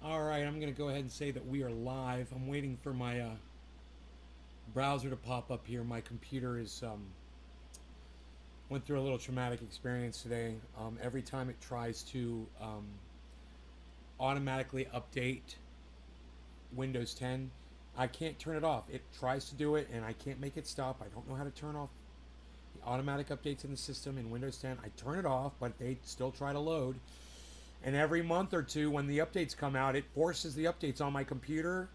All right, I'm going to go ahead and say that we are live. I'm waiting for my browser to pop up here. My computer is went through a little traumatic experience today. Every time it tries to automatically update Windows 10, I can't turn it off. It tries to do it, and I can't make it stop. I don't know how to turn off the automatic updates in the system in Windows 10. I turn it off, but they still try to load. And every month or two, when the updates come out, it forces the updates on my computer.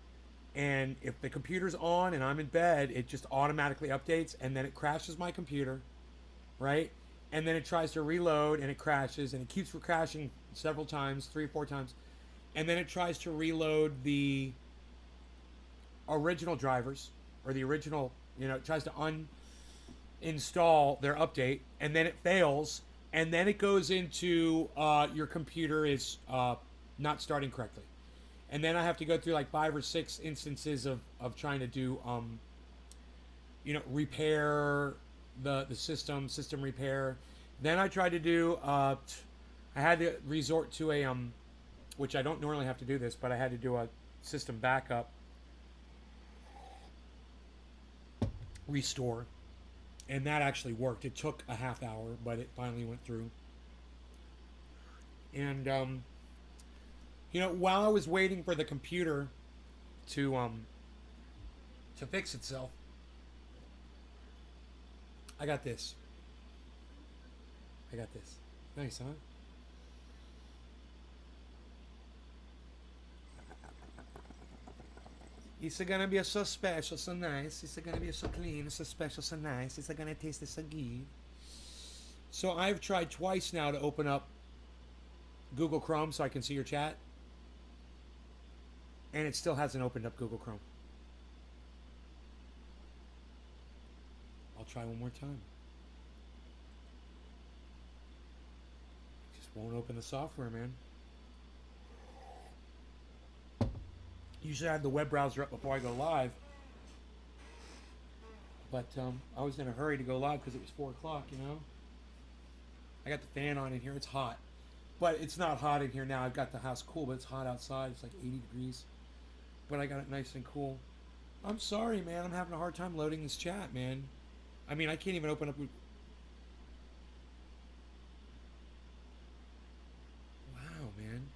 And if the computer's on and I'm in bed, it just automatically updates, and then it crashes my computer, right? And then it tries to reload, and it crashes, and it keeps crashing several times, 3 or 4 times. And then it tries to reload the original drivers, or the original, it tries to uninstall their update, and then it fails, and then it goes into your computer is not starting correctly. And then I have to go through like 5 or 6 instances of trying to do repair the system repair. Then I tried to do I had to resort to a which I don't normally have to do this, but I had to do a system backup restore, and that actually worked. It took a half hour, but it finally went through. And while I was waiting for the computer to fix itself, I got this. I got this. Nice, huh? It's gonna be so special, so nice. It's gonna be so clean, so special, so nice. It's gonna taste so good. So I've tried twice now to open up Google Chrome so I can see your chat, and it still hasn't opened up Google Chrome. I'll try one more time. Just won't open the software, man. Usually I have the web browser up before I go live, but I was in a hurry to go live because it was 4 o'clock. I got the fan on in here. It's hot, but it's not hot in here now. I've got the house cool, but it's hot outside. It's like 80 degrees, but I got it nice and cool. I'm sorry, man. I'm having a hard time loading this chat, man. I mean, I can't even open up. Wow, man.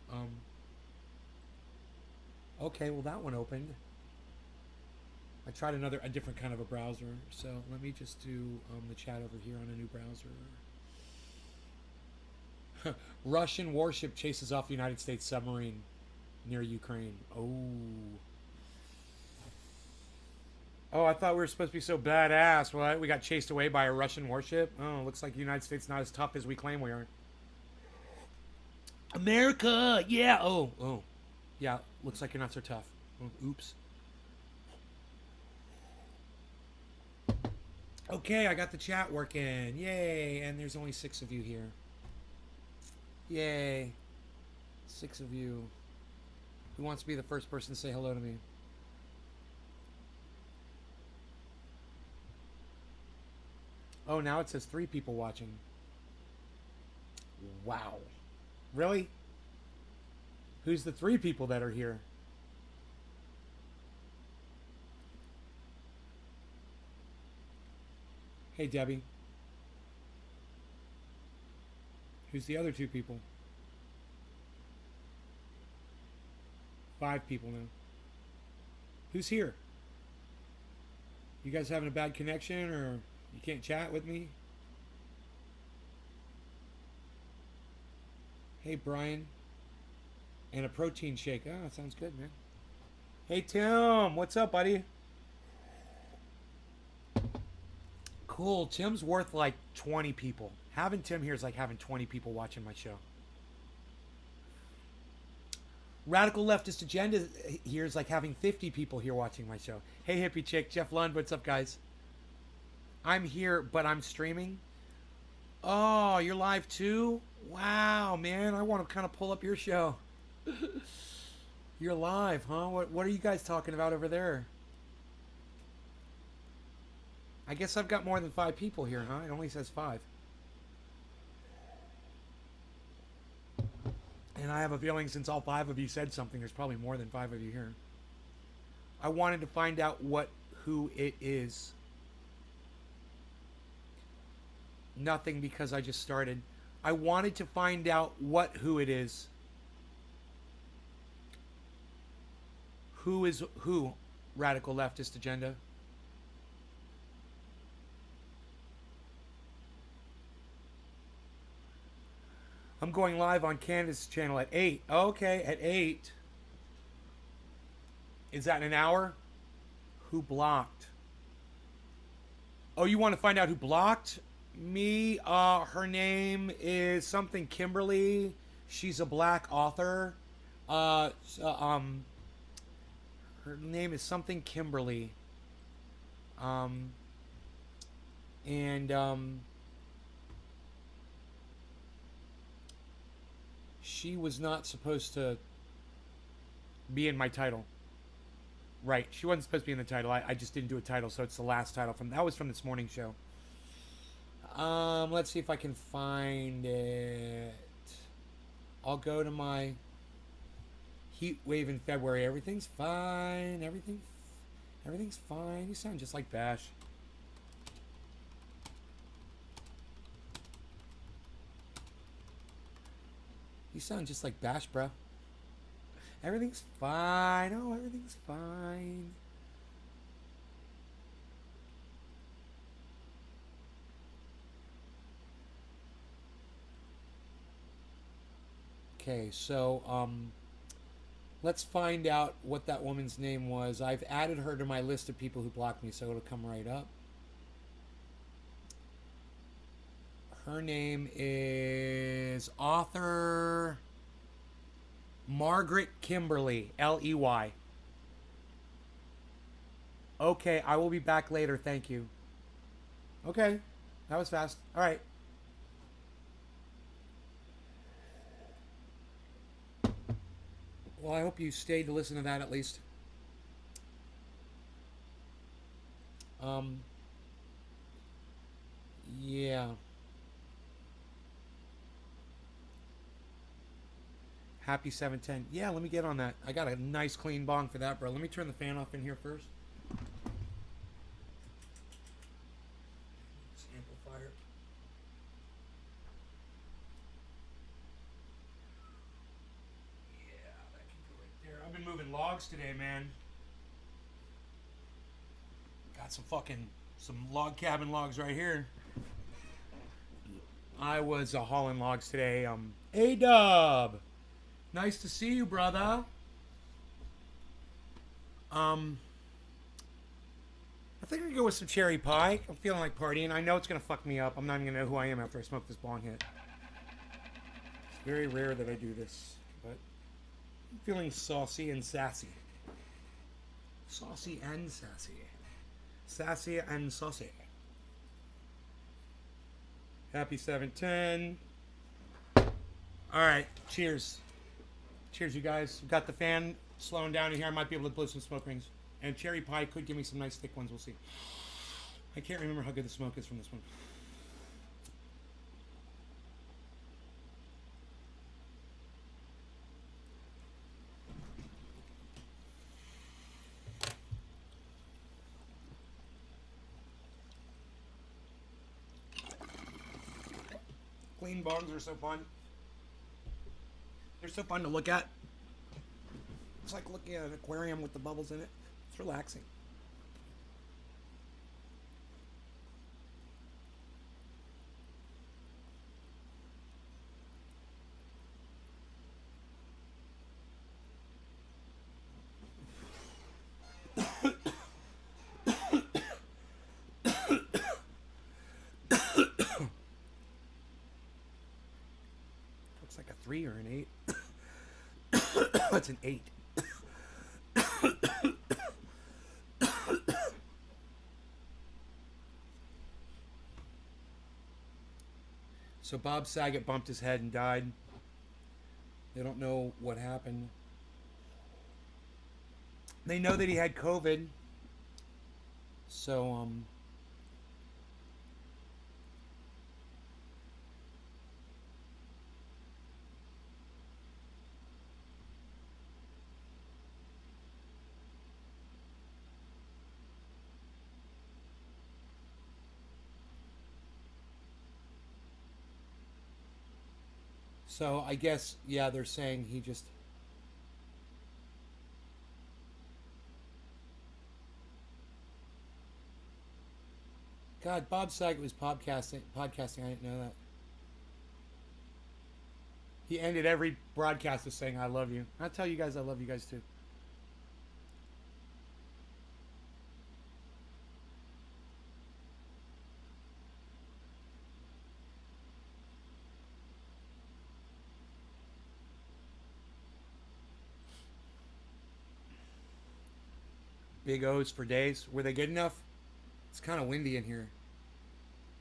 Okay, well that one opened. I tried a different kind of a browser. So let me just do the chat over here on a new browser. Russian warship chases off United States submarine near Ukraine. Oh, I thought we were supposed to be so badass. What? We got chased away by a Russian warship? Oh, looks like the United States not as tough as we claim we are. America! Yeah! Oh. Yeah, looks like you're not so tough. Oh, oops. Okay, I got the chat working. Yay! And there's only 6 of you here. Yay. 6 of you. Who wants to be the first person to say hello to me? Oh, now it says 3 people watching. Wow. Really? Who's the 3 people that are here? Hey, Debbie. Who's the other 2 people? 5 people now. Who's here? You guys having a bad connection, or you can't chat with me? Hey, Brian. And a protein shake. Oh, that sounds good, man. Hey, Tim. What's up, buddy? Cool. Tim's worth like 20 people. Having Tim here is like having 20 people watching my show. Radical leftist agenda here is like having 50 people here watching my show. Hey, hippie chick. Jeff Lund. What's up, guys? I'm here, but I'm streaming. Oh, you're live too? Wow, man. I want to kind of pull up your show. You're live, huh? What are you guys talking about over there? I guess I've got more than 5 people here, huh? It only says 5. And I have a feeling since all 5 of you said something, there's probably more than 5 of you here. I wanted to find out who it is. Nothing, because I just started. I wanted to find out who it is. Who is who? Radical leftist agenda. I'm going live on Candace's channel at 8. Okay, at 8. Is that in an hour? Who blocked? Oh, you want to find out who blocked me? Her name is something Kimberly. She's a black author. Uh, her name is something Kimberly. Um, and she was not supposed to be in my title. Right, she wasn't supposed to be in the title. I just didn't do a title, so it's the last title from that was from this morning show. Let's see if I can find it. I'll go to my heat wave in February. Everything's fine. Everything's fine. You sound just like Bash. You sound just like Bash, bro. Everything's fine. Oh, everything's fine. Okay, so let's find out what that woman's name was. I've added her to my list of people who blocked me, so it'll come right up. Her name is author Margaret Kimberly, Ley. Okay, I will be back later. Thank you. Okay, that was fast. All right. Well, I hope you stayed to listen to that at least. Yeah. Happy 710. Yeah, let me get on that. I got a nice clean bong for that, bro. Let me turn the fan off in here first. This amplifier. Yeah, that can go right there. I've been moving logs today, man. Got some log cabin logs right here. I was hauling logs today. A-Dub. Nice to see you, brother. I think I'm gonna go with some cherry pie. I'm feeling like partying. I know it's gonna fuck me up. I'm not even gonna know who I am after I smoke this bong hit. It's very rare that I do this, but I'm feeling saucy and sassy. Saucy and sassy. Sassy and saucy. Happy 710. Alright, cheers. Cheers, you guys. We've got the fan slowing down in here. I might be able to blow some smoke rings. And cherry pie could give me some nice thick ones. We'll see. I can't remember how good the smoke is from this one. Clean bongs are so fun. They're so fun to look at. It's like looking at an aquarium with the bubbles in it. It's relaxing. Looks like a 3 or an 8. It's an 8. So Bob Saget bumped his head and died. They don't know what happened. They know that he had COVID. So, So I guess, yeah, they're saying he just. God, Bob Saget was podcasting. Podcasting. I didn't know that. He ended every broadcast with saying, "I love you." I tell you guys, I love you guys too. Big O's for days. Were they good enough? It's kind of windy in here.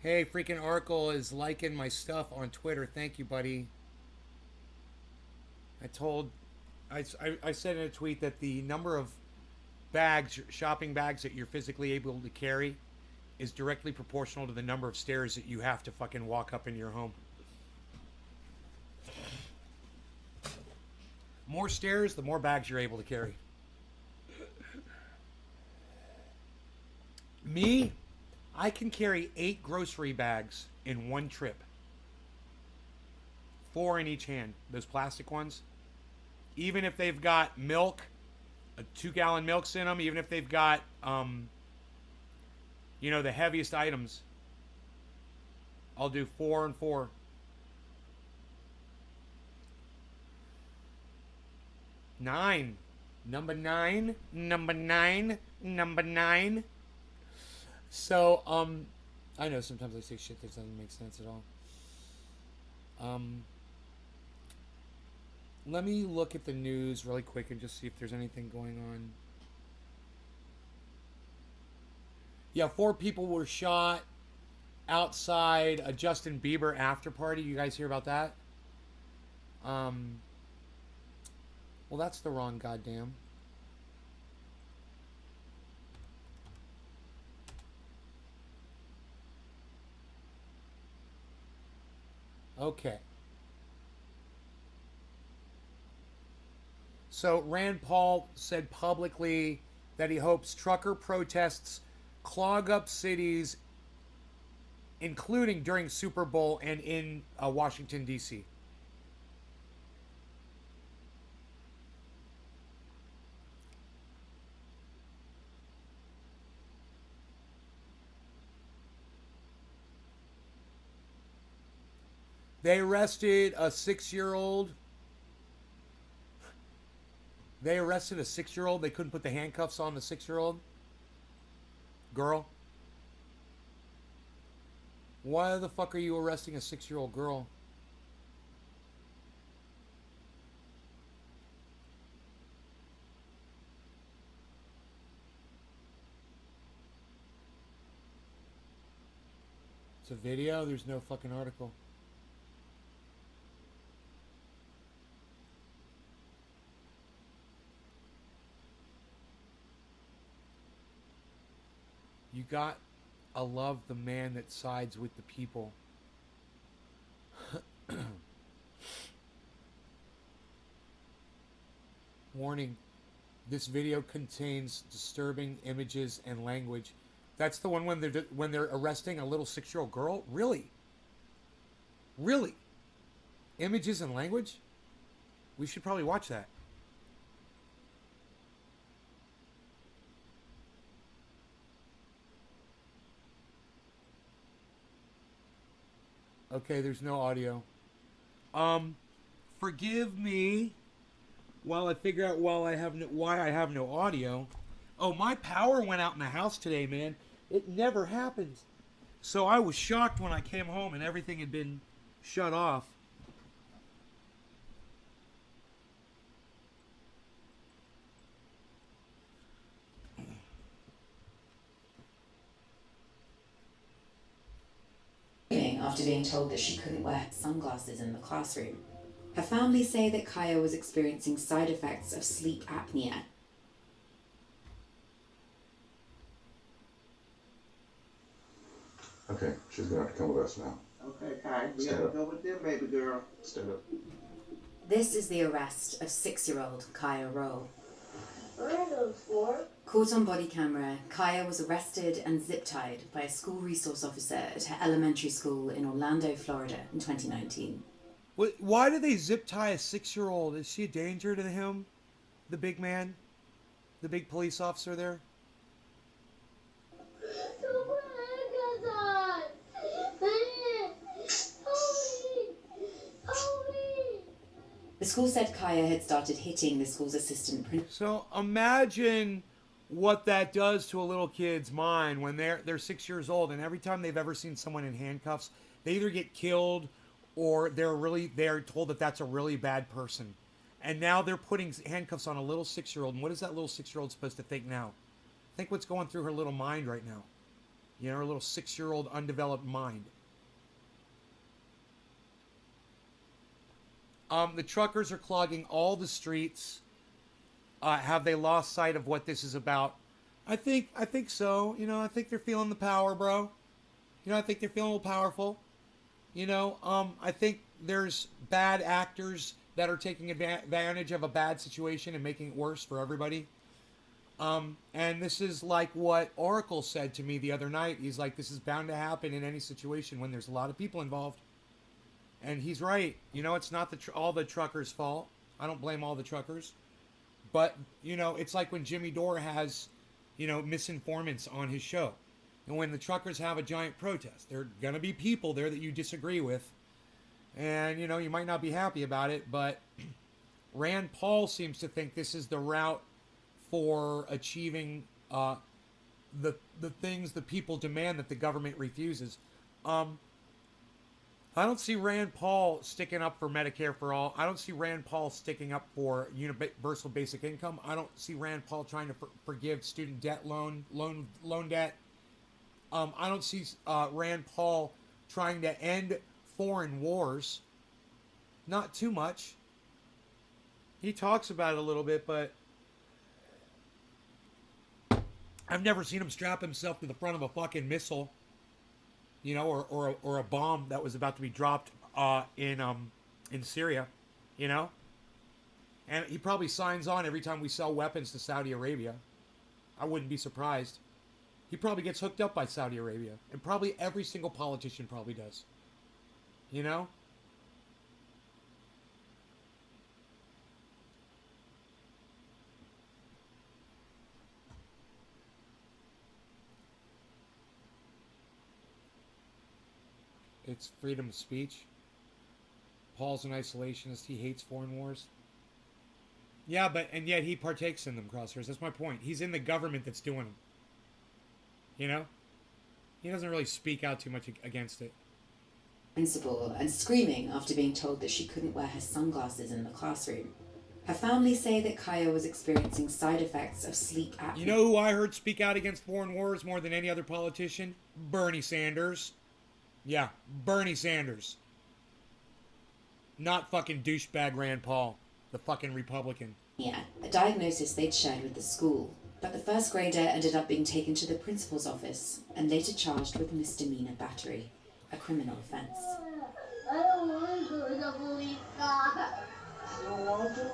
Hey, freaking Arkle is liking my stuff on Twitter. Thank you, buddy. I told, I said in a tweet that the number of bags, shopping bags that you're physically able to carry is directly proportional to the number of stairs that you have to fucking walk up in your home. More stairs, the more bags you're able to carry. Me, I can carry 8 grocery bags in one trip. 4 in each hand. Those plastic ones. Even if they've got milk, 2-gallon milks in them, even if they've got, the heaviest items, I'll do 4 and 4. Nine. Number 9. Number 9. Number 9. So, I know sometimes I say shit that doesn't make sense at all. Let me look at the news really quick and just see if there's anything going on. Yeah, 4 people were shot outside a Justin Bieber after party. You guys hear about that? Well, that's the wrong goddamn. Okay. So Rand Paul said publicly that he hopes trucker protests clog up cities, including during Super Bowl and in Washington, D.C. They arrested a 6-year-old. They arrested a 6-year-old. They couldn't put the handcuffs on the 6-year-old girl. Why the fuck are you arresting a 6-year-old girl? It's a video. There's no fucking article. You got to love the man that sides with the people. Warning, this video contains disturbing images and language. That's the one when they're arresting a little 6-year-old girl? Really? Really? Images and language? We should probably watch that. Okay, there's no audio. Forgive me while I figure out why I have no audio. Oh, my power went out in the house today, man. It never happens. So I was shocked when I came home and everything had been shut off. After being told that she couldn't wear sunglasses in the classroom. Her family say that Kaya was experiencing side effects of sleep apnea. Okay, she's gonna have to come with us now. Okay, Kai, we have to go with them, baby girl. Stand up. This is the arrest of 6-year-old Kaya Rowe. What are those for? Caught on body camera, Kaya was arrested and zip-tied by a school resource officer at her elementary school in Orlando, Florida in 2019. Why do they zip tie a 6-year-old? Is she a danger to him? The big man? The big police officer there? The school said Kaya had started hitting the school's assistant principal. So imagine what that does to a little kid's mind when they're 6 years old, and every time they've ever seen someone in handcuffs, they either get killed or they're told that that's a really bad person. And now they're putting handcuffs on a little 6-year-old. And what is that little 6-year-old supposed to think now? Think what's going through her little mind right now. You know, her little 6-year-old undeveloped mind. The truckers are clogging all the streets. Have they lost sight of what this is about? I think so. You know, I think they're feeling the power, bro. You know, I think they're feeling a little powerful. You know, I think there's bad actors that are taking advantage of a bad situation and making it worse for everybody. And this is like what Oracle said to me the other night. He's like, this is bound to happen in any situation when there's a lot of people involved. And he's right. You know, it's not all the truckers' fault. I don't blame all the truckers. But, you know, it's like when Jimmy Dore has, you know, misinformants on his show. And when the truckers have a giant protest, there are going to be people there that you disagree with. And, you know, you might not be happy about it, but Rand Paul seems to think this is the route for achieving the things the people demand that the government refuses. I don't see Rand Paul sticking up for Medicare for all. I don't see Rand Paul sticking up for universal basic income. I don't see Rand Paul trying to forgive student debt loan debt. I don't see Rand Paul trying to end foreign wars. Not too much. He talks about it a little bit, but I've never seen him strap himself to the front of a fucking missile, you know, or a bomb that was about to be dropped in Syria, you know. And he probably signs on every time we sell weapons to Saudi Arabia. I wouldn't be surprised. He probably gets hooked up by Saudi Arabia, and probably every single politician probably does. You know? It's freedom of speech. Paul's an isolationist. He hates foreign wars. Yeah, and yet he partakes in them, Crosshairs. That's my point. He's in the government that's doing them. You know? He doesn't really speak out too much against it. Principal and screaming after being told that she couldn't wear her sunglasses in the classroom. Her family say that Kaya was experiencing side effects of sleep apnea. You know who I heard speak out against foreign wars more than any other politician? Bernie Sanders. Yeah, Bernie Sanders. Not fucking douchebag Rand Paul, the fucking Republican. Yeah, a diagnosis they'd shared with the school. But the first grader ended up being taken to the principal's office and later charged with misdemeanor battery, a criminal offense. I don't want to go to the police car. You don't want to?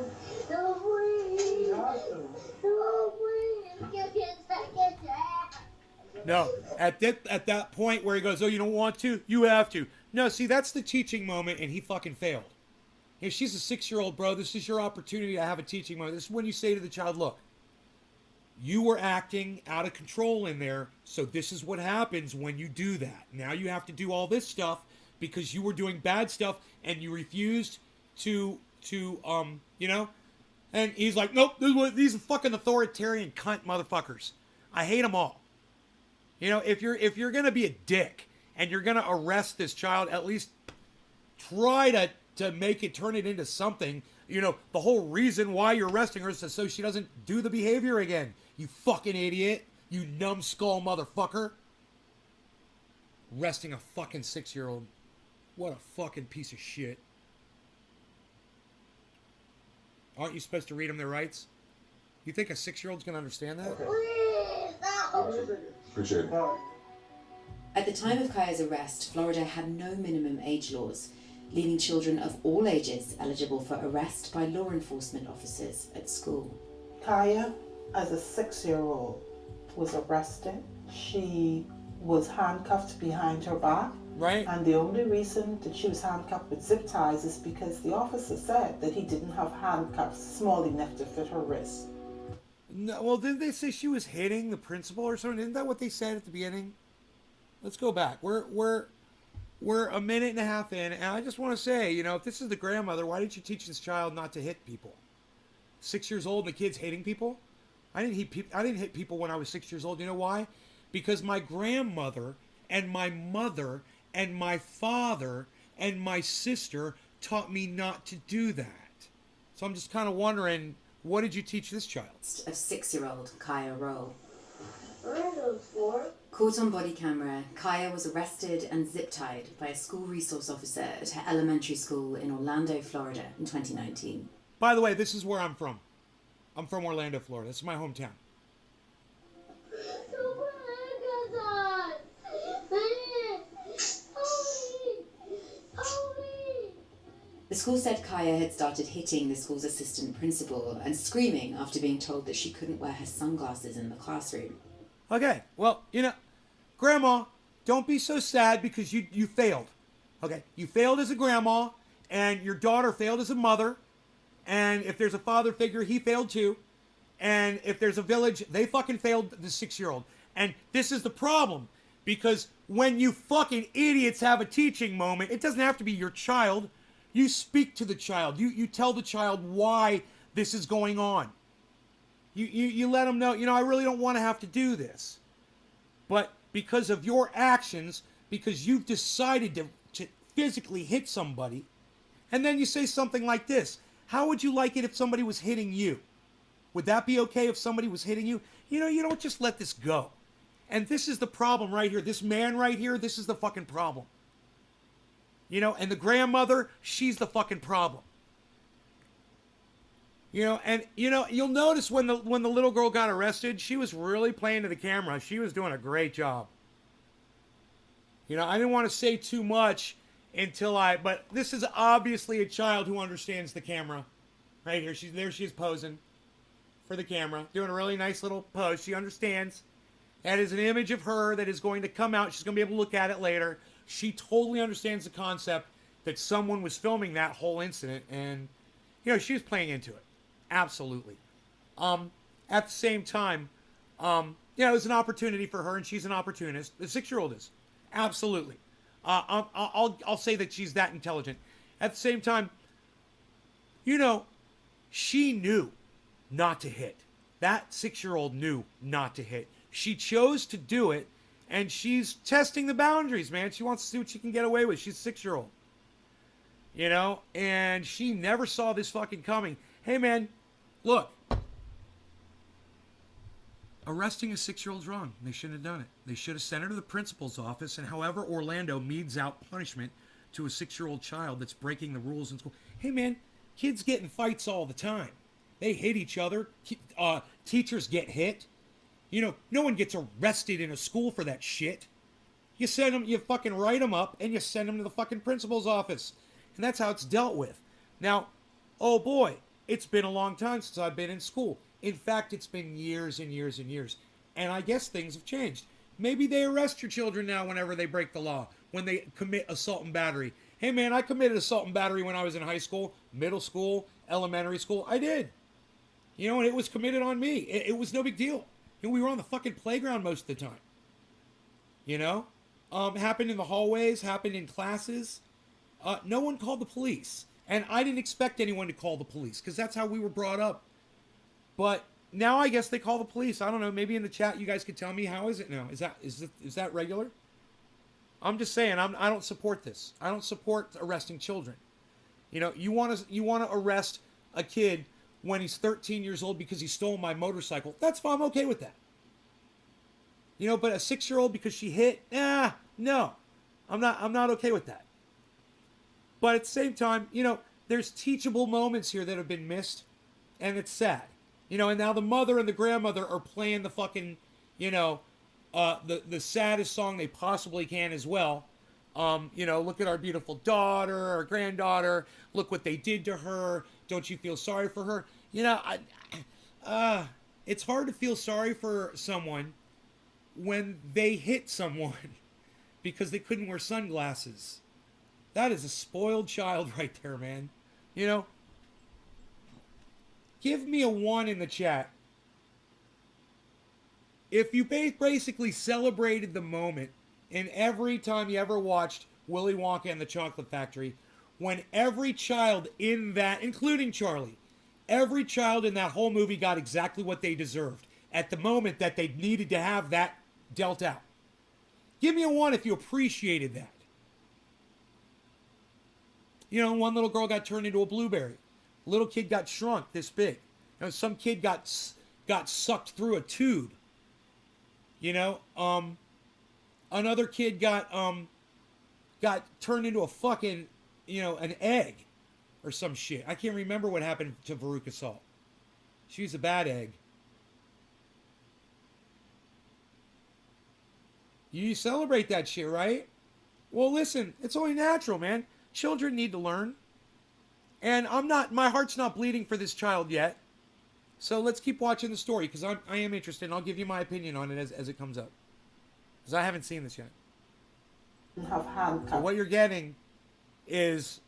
No, please. You have to. No, please. Give me a second chance. No, at that point where he goes, oh, you don't want to? You have to. No, see, that's the teaching moment, and he fucking failed. If she's a 6-year-old, bro, this is your opportunity to have a teaching moment. This is when you say to the child, look, you were acting out of control in there, so this is what happens when you do that. Now you have to do all this stuff because you were doing bad stuff and you refused to you know? And he's like, nope, these are fucking authoritarian cunt motherfuckers. I hate them all. You know, if you're going to be a dick and you're going to arrest this child, at least try to make it, turn it into something. You know, the whole reason why you're arresting her is so she doesn't do the behavior again. You fucking idiot. You numbskull motherfucker. Arresting a fucking 6-year-old. What a fucking piece of shit. Aren't you supposed to read them their rights? You think a 6-year-old's going to understand that? Please, no. Appreciate it. At the time of Kaya's arrest, Florida had no minimum age laws, leaving children of all ages eligible for arrest by law enforcement officers at school. Kaya, as a 6-year-old, was arrested. She was handcuffed behind her back. Right? And the only reason that she was handcuffed with zip ties is because the officer said that he didn't have handcuffs small enough to fit her wrists. No, well, didn't they say she was hitting the principal or something? Isn't that what they said at the beginning? Let's go back. We're a minute and a half in, and I just want to say, you know, if this is the grandmother, why didn't you teach this child not to hit people? 6 years old and the kid's hitting people? I didn't hit people when I was 6 years old. You know why? Because my grandmother and my mother and my father and my sister taught me not to do that. So I'm just kind of wondering, what did you teach this child? Of 6-year-old Kaya Roll. What are those for? Caught on body camera, Kaya was arrested and zip-tied by a school resource officer at her elementary school in Orlando, Florida in 2019. By the way, this is where I'm from. I'm from Orlando, Florida. This is my hometown. The school said Kaya had started hitting the school's assistant principal and screaming after being told that she couldn't wear her sunglasses in the classroom. Okay, well, you know, Grandma, don't be so sad because you failed. Okay, you failed as a grandma, and your daughter failed as a mother, and if there's a father figure, he failed too, and if there's a village, they fucking failed the 6-year-old. And this is the problem, because when you fucking idiots have a teaching moment, it doesn't have to be your child. You speak to the child. You tell the child why this is going on. You let them know, you know, I really don't want to have to do this. But because of your actions, because you've decided to physically hit somebody, and then you say something like this, how would you like it if somebody was hitting you? Would that be okay if somebody was hitting you? You know, you don't just let this go. And this is the problem right here. This man right here, this is the fucking problem. You know, and the grandmother, she's the fucking problem. You know, and you know, you'll notice when the little girl got arrested, she was really playing to the camera. She was doing a great job. You know, I didn't want to say too much but this is obviously a child who understands the camera. Right here, she is posing for the camera, doing a really nice little pose. She understands. That is an image of her that is going to come out. She's going to be able to look at it later. She totally understands the concept that someone was filming that whole incident, and you know, she was playing into it. Absolutely. At the same time, you know, it was an opportunity for her, and she's an opportunist. The 6-year-old is. Absolutely. I'll say that she's that intelligent. At the same time, you know, she knew not to hit. That 6-year-old knew not to hit. She chose to do it, and she's testing the boundaries, man. She wants to see what she can get away with. She's a 6-year-old. You know, and she never saw this fucking coming. Hey, man, look. Arresting a 6-year-old's wrong. They shouldn't have done it. They should have sent her to the principal's office, and however Orlando metes out punishment to a 6-year-old child that's breaking the rules in school. Hey, man, kids get in fights all the time. They hit each other. Teachers get hit. You know, no one gets arrested in a school for that shit. You send them, you fucking write them up, and you send them to the fucking principal's office. And that's how it's dealt with. Now, oh boy, it's been a long time since I've been in school. In fact, it's been years and years and years. And I guess things have changed. Maybe they arrest your children now whenever they break the law, when they commit assault and battery. Hey man, I committed assault and battery when I was in high school, middle school, elementary school. I did. You know, and it was committed on me. It was no big deal. You know, we were on the fucking playground most of the time. You know? Happened in the hallways, happened in classes. No one called the police. And I didn't expect anyone to call the police, because that's how we were brought up. But now I guess they call the police. I don't know. Maybe in the chat you guys could tell me, how is it now? Is that regular? I'm just saying, I don't support this. I don't support arresting children. You know, you want to arrest a kid when he's 13 years old because he stole my motorcycle. That's fine. I'm okay with that. You know, but a 6-year-old because she hit, no. I'm not okay with that. But at the same time, you know, there's teachable moments here that have been missed, and it's sad. You know, and now the mother and the grandmother are playing the fucking, you know, the saddest song they possibly can as well. You know, look at our beautiful daughter, our granddaughter. Look what they did to her. Don't you feel sorry for her? You know, it's hard to feel sorry for someone when they hit someone because they couldn't wear sunglasses. That is a spoiled child right there, man. You know? Give me a 1 in the chat. If you basically celebrated the moment in every time you ever watched Willy Wonka and the Chocolate Factory, when every child in that, including Charlie, every child in that whole movie got exactly what they deserved at the moment that they needed to have that dealt out. Give me a 1 if you appreciated that. You know, one little girl got turned into a blueberry. A little kid got shrunk this big. You know, some kid got sucked through a tube. You know, another kid got turned into a fucking, you know, an egg or some shit. I can't remember what happened to Veruca Salt. She was a bad egg. You celebrate that shit, right? Well, listen, it's only natural, man. Children need to learn. And my heart's not bleeding for this child yet. So let's keep watching the story, because I am interested, and I'll give you my opinion on it as it comes up. Because I haven't seen this yet. Have handcuffs. So what you're getting is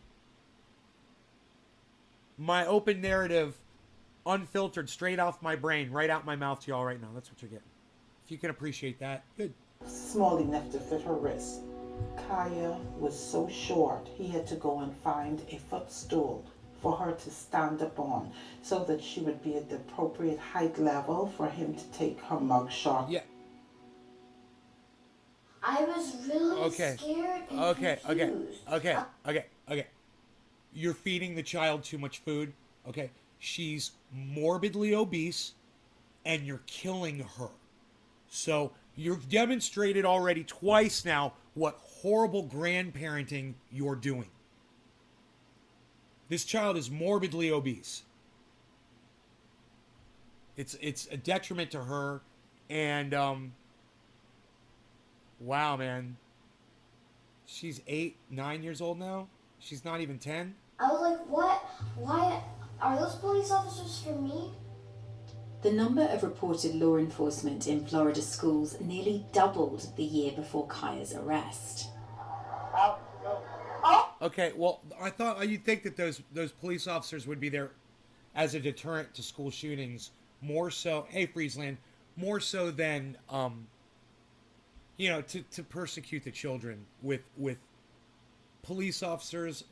my open narrative, unfiltered, straight off my brain, right out my mouth to y'all right now. That's what you're getting. If you can appreciate that, good. Small enough to fit her wrist. Kaya was so short he had to go and find a footstool for her to stand upon so that she would be at the appropriate height level for him to take her mug shot. Yeah. I was really scared and confused. Okay. You're feeding the child too much food. Okay. She's morbidly obese and you're killing her. So you've demonstrated already twice now what horrible grandparenting you're doing. This child is morbidly obese. It's a detriment to her, and wow, man. She's 8, 9 years old now. She's not even 10. I was like, what? Why? Are those police officers for me? The number of reported law enforcement in Florida schools nearly doubled the year before Kaya's arrest. Okay, well, I thought you'd think that those police officers would be there as a deterrent to school shootings, more so. Hey, Friesland, more so than you know, to persecute the children with police officers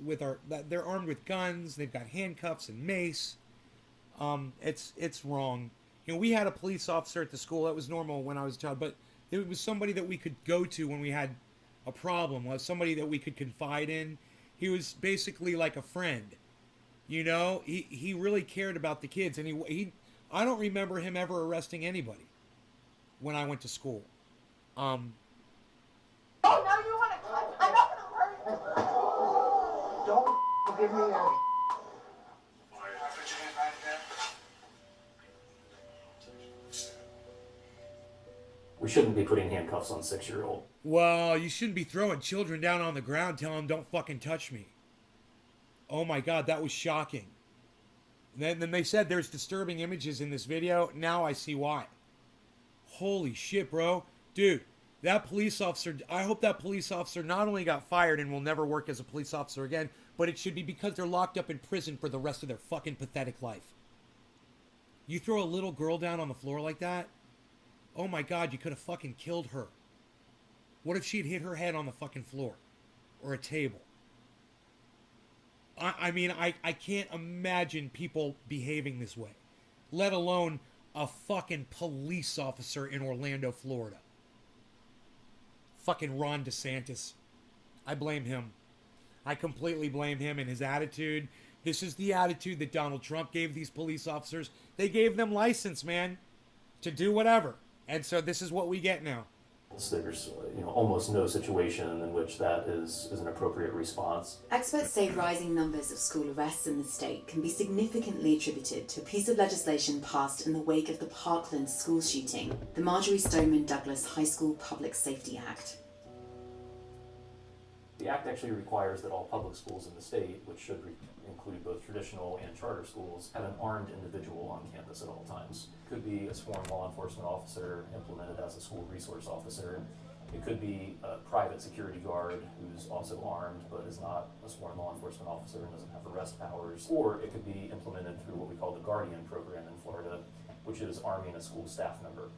they're armed with guns, they've got handcuffs and mace. It's wrong. You know, we had a police officer at the school. That was normal when I was a child, but it was somebody that we could go to when we had a problem, was somebody that we could confide in. He was basically like a friend. You know, he really cared about the kids, and he I don't remember him ever arresting anybody when I went to school. Oh, now you want to touch? I'm not going to hurt you. Don't give me a... We shouldn't be putting handcuffs on 6-year-old. Well, you shouldn't be throwing children down on the ground telling them don't fucking touch me. Oh my God, that was shocking. Then they said there's disturbing images in this video. Now I see why. Holy shit, bro. Dude, that police officer, I hope that police officer not only got fired and will never work as a police officer again, but it should be because they're locked up in prison for the rest of their fucking pathetic life. You throw a little girl down on the floor like that? Oh my God, you could have fucking killed her. What if she'd hit her head on the fucking floor? Or a table? I mean, I can't imagine people behaving this way. Let alone a fucking police officer in Orlando, Florida. Fucking Ron DeSantis. I blame him. I completely blame him and his attitude. This is the attitude that Donald Trump gave these police officers. They gave them license, man, to do whatever. And so this is what we get now. There's almost no situation in which that is an appropriate response. Experts say rising numbers of school arrests in the state can be significantly attributed to a piece of legislation passed in the wake of the Parkland school shooting, the Marjorie Stoneman Douglas High School Public Safety Act. The act actually requires that all public schools in the state, which should include both traditional and charter schools, have an armed individual on campus at all times. Could be a sworn law enforcement officer implemented as a school resource officer. It could be a private security guard who's also armed but is not a sworn law enforcement officer and doesn't have arrest powers. Or it could be implemented through what we call the Guardian program in Florida, which is arming a school staff member.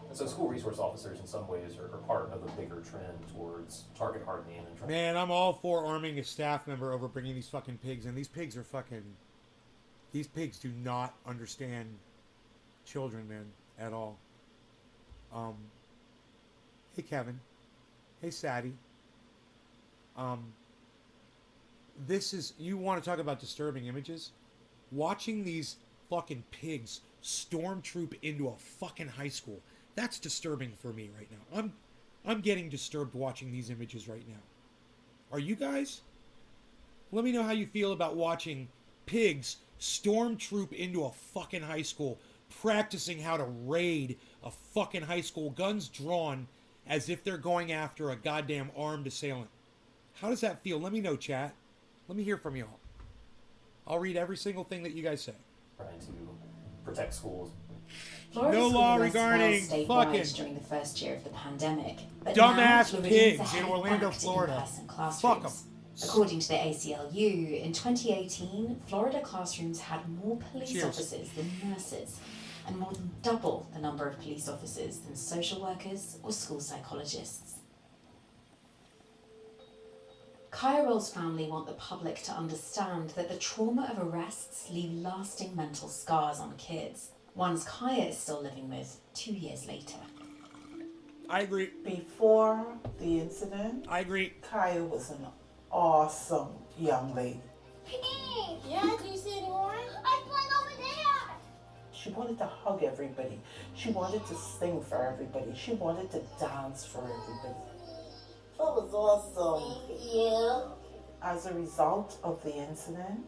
And so school resource officers in some ways are part of a bigger trend towards target hardening and trying. Man, I'm all for arming a staff member over bringing these fucking pigs in. These pigs are fucking... These pigs do not understand children, man, at all. Hey, Kevin. Hey, Sadie. This is... You want to talk about disturbing images? Watching these fucking pigs stormtroop into a fucking high school. That's disturbing for me right now. I'm getting disturbed watching these images right now. Are you guys? Let me know how you feel about watching pigs stormtroop into a fucking high school, practicing how to raid a fucking high school, guns drawn as if they're going after a goddamn armed assailant. How does that feel? Let me know, chat. Let me hear from y'all. I'll read every single thing that you guys say. Trying to protect schools. Florida No school law arrests regarding fell statewide fucking during the first year of the pandemic. But dumbass now Floridians pigs are in heading Orlando, back to Florida. in-person classrooms. Fuck 'em. According to the ACLU, in 2018, Florida classrooms had more police Cheers. officers than nurses, and more than double the number of police officers than social workers or school psychologists. Kaya Roll's family want the public to understand that the trauma of arrests leave lasting mental scars on kids, ones Kaya is still living with 2 years later. I agree. Before the incident, I agree. Kaya was an awesome young lady. Yeah, do you see any more? I went over there. She wanted to hug everybody. She wanted to sing for everybody. She wanted to dance for everybody. That was awesome. Thank you. As a result of the incident,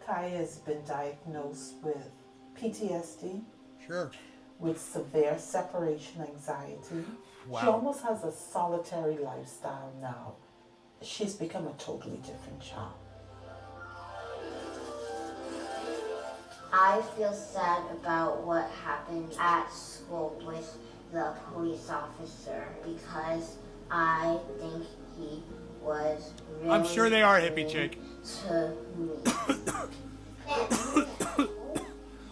Kaya has been diagnosed with PTSD, Sure. with severe separation anxiety. Wow. She almost has a solitary lifestyle now. She's become a totally different child. I feel sad about what happened at school with the police officer because I think he was really I'm sure they are, hippie mean chick. to me.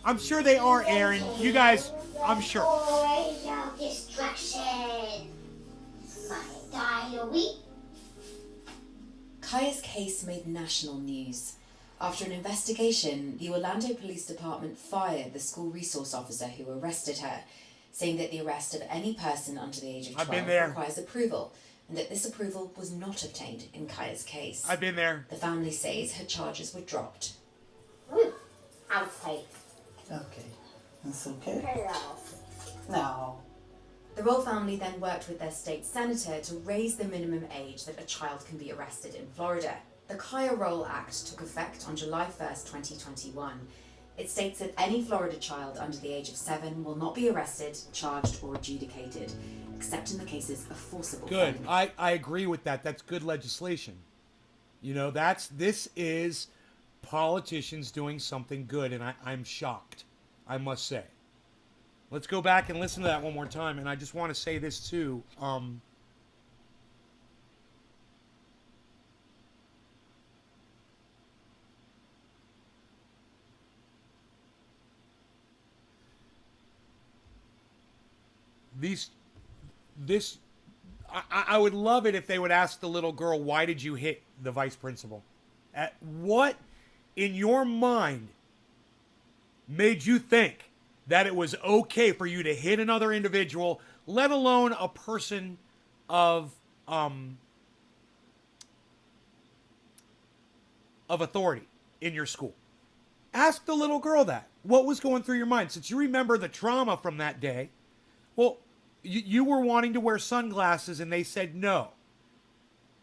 I'm sure they are, Aaron. You guys, I'm sure. Always no distraction. My diary. Kaya's case made national news. After an investigation, the Orlando Police Department fired the school resource officer who arrested her, saying that the arrest of any person under the age of I've 12 been there. requires approval, and that this approval was not obtained in Kaya's case. I've been there. The family says her charges were dropped. Outside. Okay, that's okay. Hello. Now, The Roll family then worked with their state senator to raise the minimum age that a child can be arrested in Florida. The Kaya Roll Act took effect on July 1st, 2021. It states that any Florida child under the age of 7 will not be arrested, charged, or adjudicated, except in the cases of forcible Good. felony. I agree with that. That's good legislation. You know, this is politicians doing something good, and I'm shocked, I must say. Let's go back and listen to that one more time, and I just want to say this too. I would love it if they would ask the little girl, why did you hit the vice principal? What in your mind made you think that it was okay for you to hit another individual, let alone a person of authority in your school? Ask the little girl that. What was going through your mind? Since you remember the trauma from that day, well, you were wanting to wear sunglasses and they said no.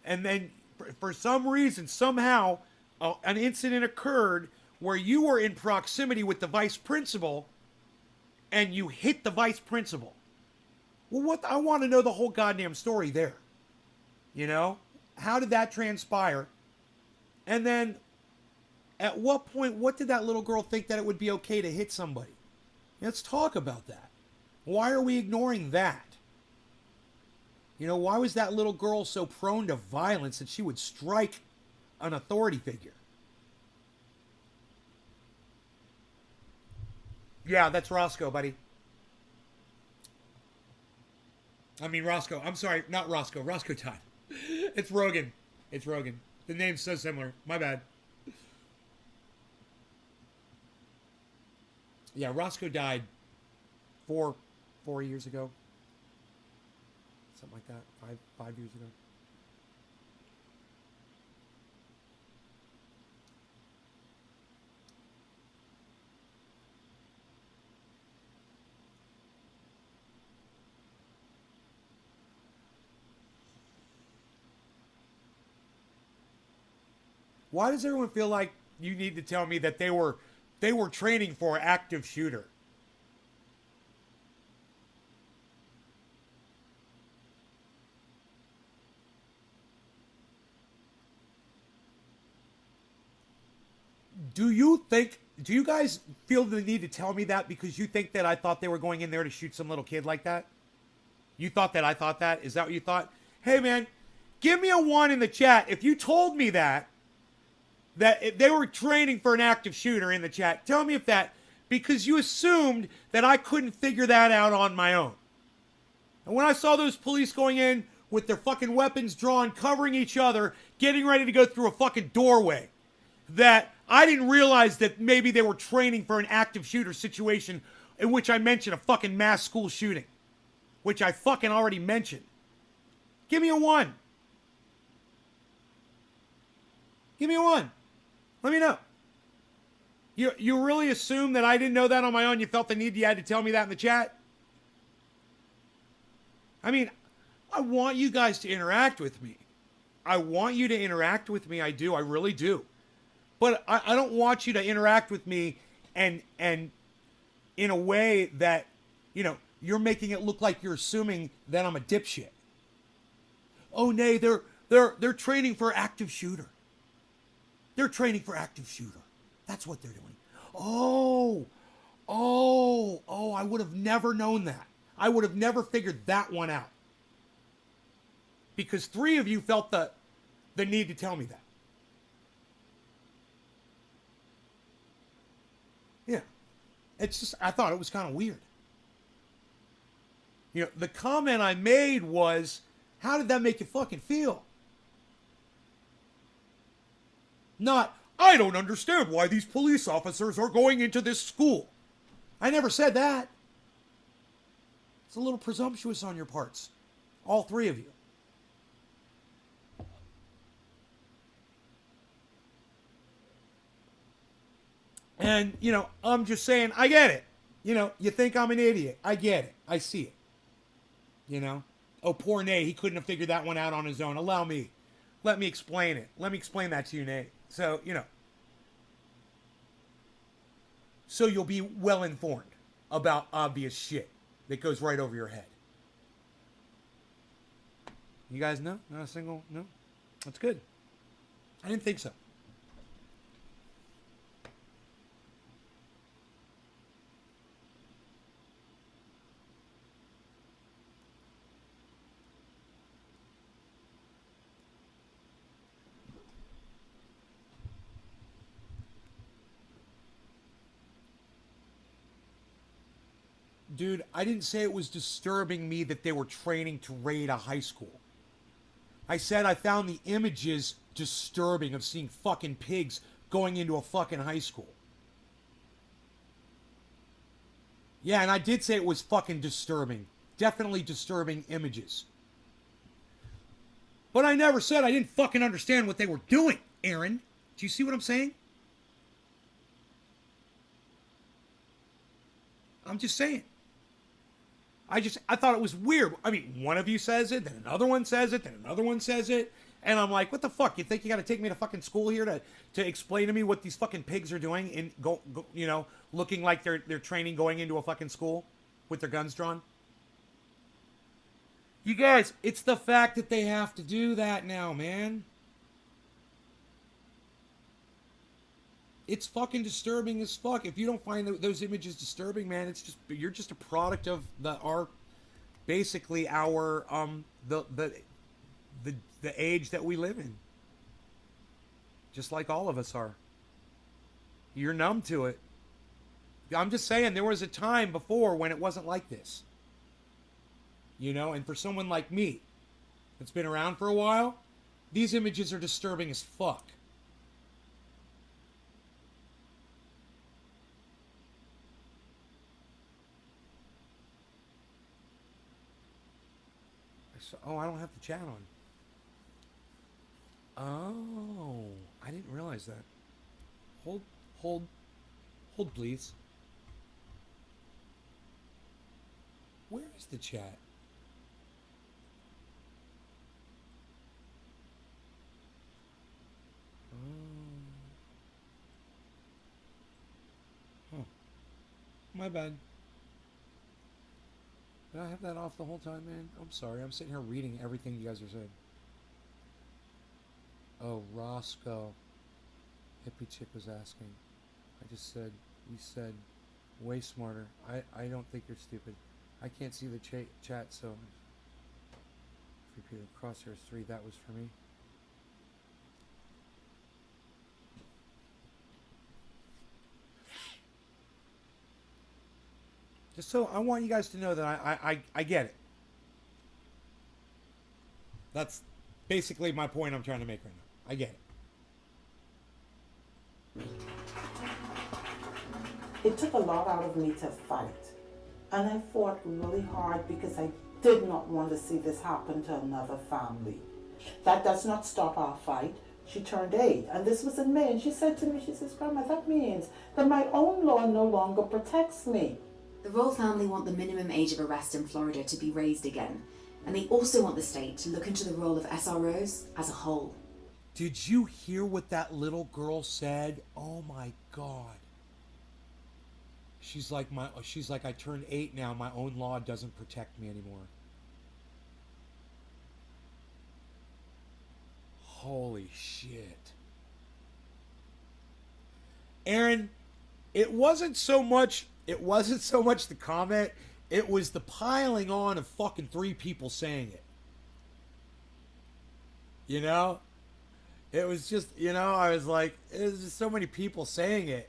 And then for some reason, somehow, an incident occurred where you were in proximity with the vice principal and you hit the vice principal. Well, I want to know the whole goddamn story there. You know? How did that transpire? And then, at what point, what did that little girl think that it would be okay to hit somebody? Let's talk about that. Why are we ignoring that? You know, why was that little girl so prone to violence that she would strike an authority figure? Yeah, that's Roscoe, buddy. I mean, Roscoe. I'm sorry, not Roscoe. Roscoe Todd. It's Rogan. It's Rogan. The name's so similar. My bad. Yeah, Roscoe died four years ago. Something like that. Five years ago. Why does everyone feel like you need to tell me that they were training for an active shooter? Do you guys feel the need to tell me that because you think that I thought they were going in there to shoot some little kid like that? You thought that I thought that? Is that what you thought? Hey man, give me a 1 in the chat if you told me that they were training for an active shooter in the chat. Tell me if that, because you assumed that I couldn't figure that out on my own. And when I saw those police going in with their fucking weapons drawn, covering each other, getting ready to go through a fucking doorway, that I didn't realize that maybe they were training for an active shooter situation in which I mentioned a fucking mass school shooting, which I fucking already mentioned. Give me a 1. Give me a 1. Let me know. You really assume that I didn't know that on my own? You felt the need you had to tell me that in the chat? I mean, I want you guys to interact with me. I want you to interact with me. I do. I really do. But I don't want you to interact with me and in a way that, you know, you're making it look like you're assuming that I'm a dipshit. Oh, nay, they're training for active shooter. They're training for active shooter. That's what they're doing. Oh, I would have never known that. I would have never figured that one out. Because 3 of you felt the need to tell me that. Yeah. It's just, I thought it was kind of weird. You know, the comment I made was, how did that make you fucking feel? Not, I don't understand why these police officers are going into this school. I never said that. It's a little presumptuous on your parts. All 3 of you. And, you know, I'm just saying, I get it. You know, you think I'm an idiot. I get it. I see it. You know? Oh, poor Nate. He couldn't have figured that one out on his own. Allow me. Let me explain it. Let me explain that to you, Nate. So, you know. So you'll be well informed about obvious shit that goes right over your head. You guys know? Not a single? No? That's good. I didn't think so. Dude, I didn't say it was disturbing me that they were training to raid a high school. I said I found the images disturbing of seeing fucking pigs going into a fucking high school. Yeah, and I did say it was fucking disturbing. Definitely disturbing images. But I never said I didn't fucking understand what they were doing, Aaron. Do you see what I'm saying? I'm just saying. I thought it was weird. I mean, one of you says it, then another one says it, then another one says it. And I'm like, what the fuck? You think you got to take me to fucking school here to explain to me what these fucking pigs are doing and go you know, looking like they're training going into a fucking school with their guns drawn? You guys, it's the fact that they have to do that now, man. It's fucking disturbing as fuck. If you don't find those images disturbing, man, it's just you're just a product of our basically our the age that we live in. Just like all of us are. You're numb to it. I'm just saying there was a time before when it wasn't like this. You know, and for someone like me that's been around for a while, these images are disturbing as fuck. Oh, I don't have the chat on. Oh, I didn't realize that. Hold, please. Where is the chat? Oh, my bad. Did I have that off the whole time, man? I'm sorry. I'm sitting here reading everything you guys are saying. Oh, Roscoe. Hippie chick was asking. I just said, you said, way smarter. I don't think you're stupid. I can't see the chat, so. Repeated crosshairs 3, that was for me. Just so I want you guys to know that I get it. That's basically my point I'm trying to make right now. I get it. It took a lot out of me to fight. And I fought really hard because I did not want to see this happen to another family. That does not stop our fight. She turned 8, and this was in May, and she said to me, she says, Grandma, that means that my own law no longer protects me. The royal family want the minimum age of arrest in Florida to be raised again, and they also want the state to look into the role of SROs as a whole. Did you hear what that little girl said? Oh my God. She's like, I turned 8 now. My own law doesn't protect me anymore. Holy shit. Aaron, it wasn't so much the comment, it was the piling on of fucking 3 people saying it. You know? It was just, you know, I was like, there's just so many people saying it.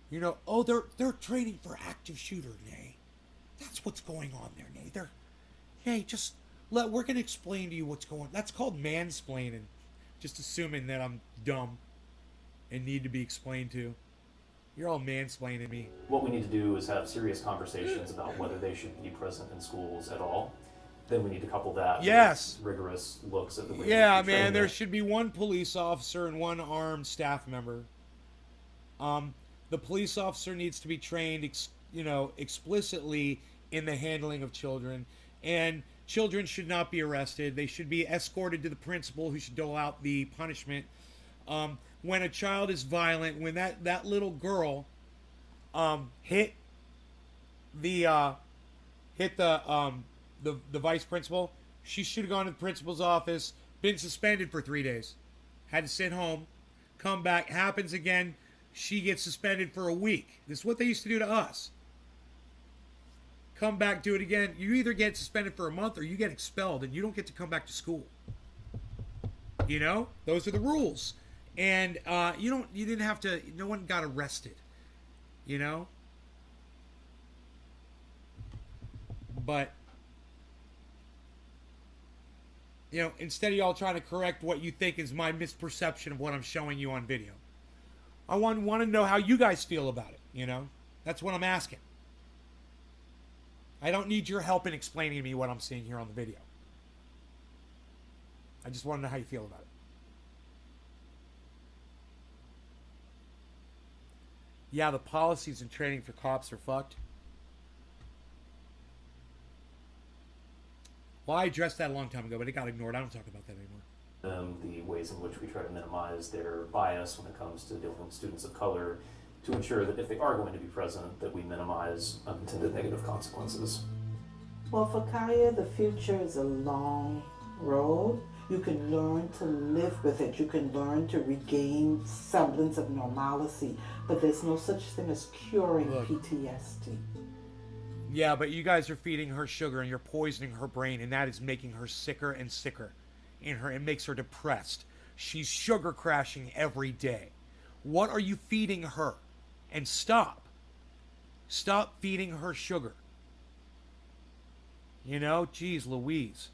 You know, oh, they're training for active shooter, Nay. That's what's going on there, Nay. Hey, just we're gonna explain to you what's going on. That's called mansplaining. Just assuming that I'm dumb and need to be explained to. You're all mansplaining me. What we need to do is have serious conversations about whether they should be present in schools at all. Then we need to couple that with rigorous looks at the way yeah, man, there should be 1 police officer and 1 armed staff member. The police officer needs to be trained, explicitly in the handling of children. And children should not be arrested. They should be escorted to the principal, who should dole out the punishment. When a child is violent, when that little girl hit the vice principal, she should have gone to the principal's office, been suspended for 3 days, had to sit home, come back, happens again, she gets suspended for a week. This is what they used to do to us. Come back, do it again. You either get suspended for a month or you get expelled, and you don't get to come back to school. You know, those are the rules. And you didn't have to. No one got arrested. You know. But instead of y'all trying to correct what you think is my misperception of what I'm showing you on video, I want to know how you guys feel about it. You know, that's what I'm asking. I don't need your help in explaining to me what I'm seeing here on the video. I just want to know how you feel about it. Yeah, the policies and training for cops are fucked. Well, I addressed that a long time ago, but it got ignored. I don't talk about that anymore. The ways in which we try to minimize their bias when it comes to dealing with students of color, to ensure that if they are going to be present, that we minimize unintended negative consequences. Well, for Kaya, the future is a long road. You can learn to live with it. You can learn to regain semblance of normalcy. But there's no such thing as curing Look. PTSD. Yeah, but you guys are feeding her sugar and you're poisoning her brain, and that is making her sicker and sicker. It makes her depressed. She's sugar crashing every day. What are you feeding her? And stop. Stop feeding her sugar. You know, geez Louise.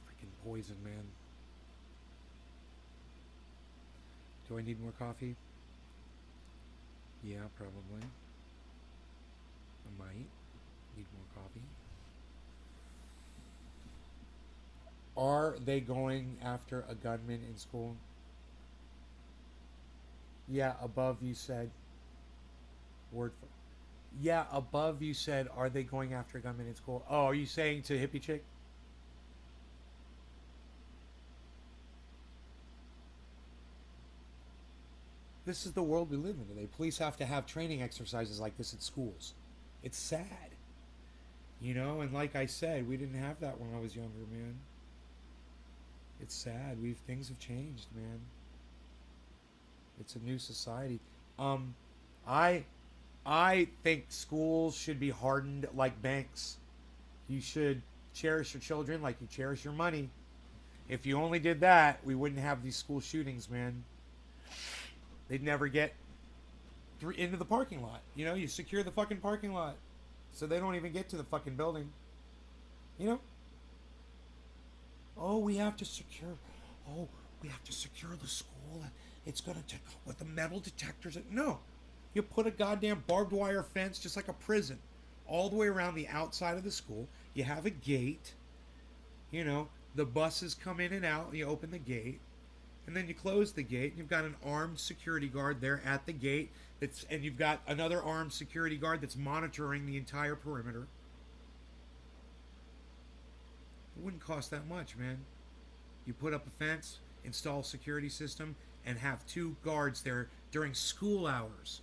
Freaking poison, man. Do I need more coffee? Yeah, probably. I might need more coffee. Are they going after a gunman in school? Yeah, above you said. Word for. Yeah, above you said, are they going after a gunman in school? Oh, are you saying to hippie chick? This is the world we live in today. Police have to have training exercises like this at schools. It's sad. You know, and like I said, we didn't have that when I was younger, man. It's sad. Things have changed, man. It's a new society. I think schools should be hardened like banks. You should cherish your children like you cherish your money. If you only did that, we wouldn't have these school shootings, man. They'd never get into the parking lot. You know, you secure the fucking parking lot so they don't even get to the fucking building. You know? Oh, we have to secure the school. It's gonna take with the metal detectors. No. You put a goddamn barbed wire fence just like a prison all the way around the outside of the school. You have a gate. You know, the buses come in and out. You open the gate. And then you close the gate. And you've got an armed security guard there at the gate. And you've got another armed security guard that's monitoring the entire perimeter. It wouldn't cost that much, man. You put up a fence, install a security system, and have 2 guards there during school hours.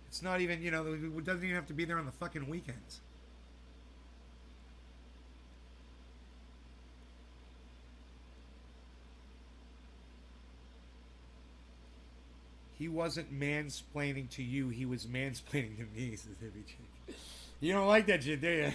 It's not even, you know, it doesn't even have to be there on the fucking weekends. He wasn't mansplaining to you, he was mansplaining to me, says Hippie Chick. You don't like that shit, do you?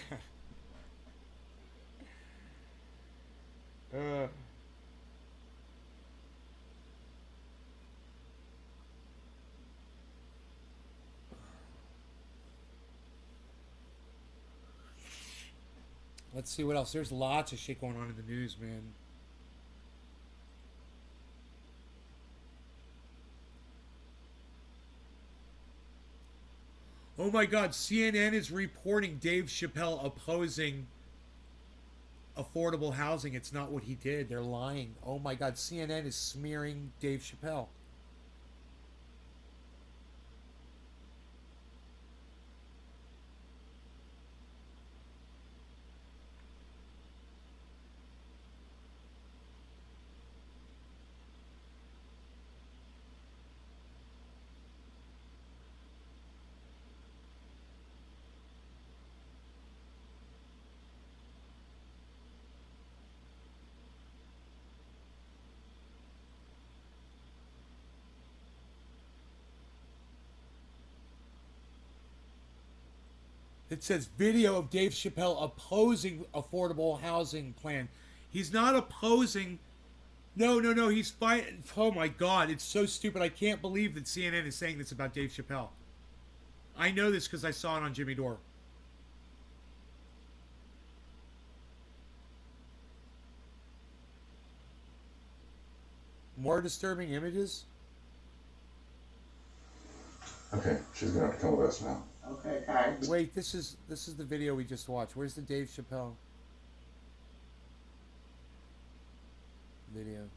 Let's see what else. There's lots of shit going on in the news, man. Oh my God, CNN is reporting Dave Chappelle opposing affordable housing. It's not what he did. They're lying. Oh my God, CNN is smearing Dave Chappelle. It says video of Dave Chappelle opposing affordable housing plan. He's not opposing. No. He's fighting. Oh my God, it's so stupid. I can't believe that CNN is saying this about Dave Chappelle. I know this because I saw it on Jimmy Dore. More disturbing images? Okay, she's gonna have to come with us now. Okay, Kai. Wait, this is the video we just watched. Where's the Dave Chappelle video?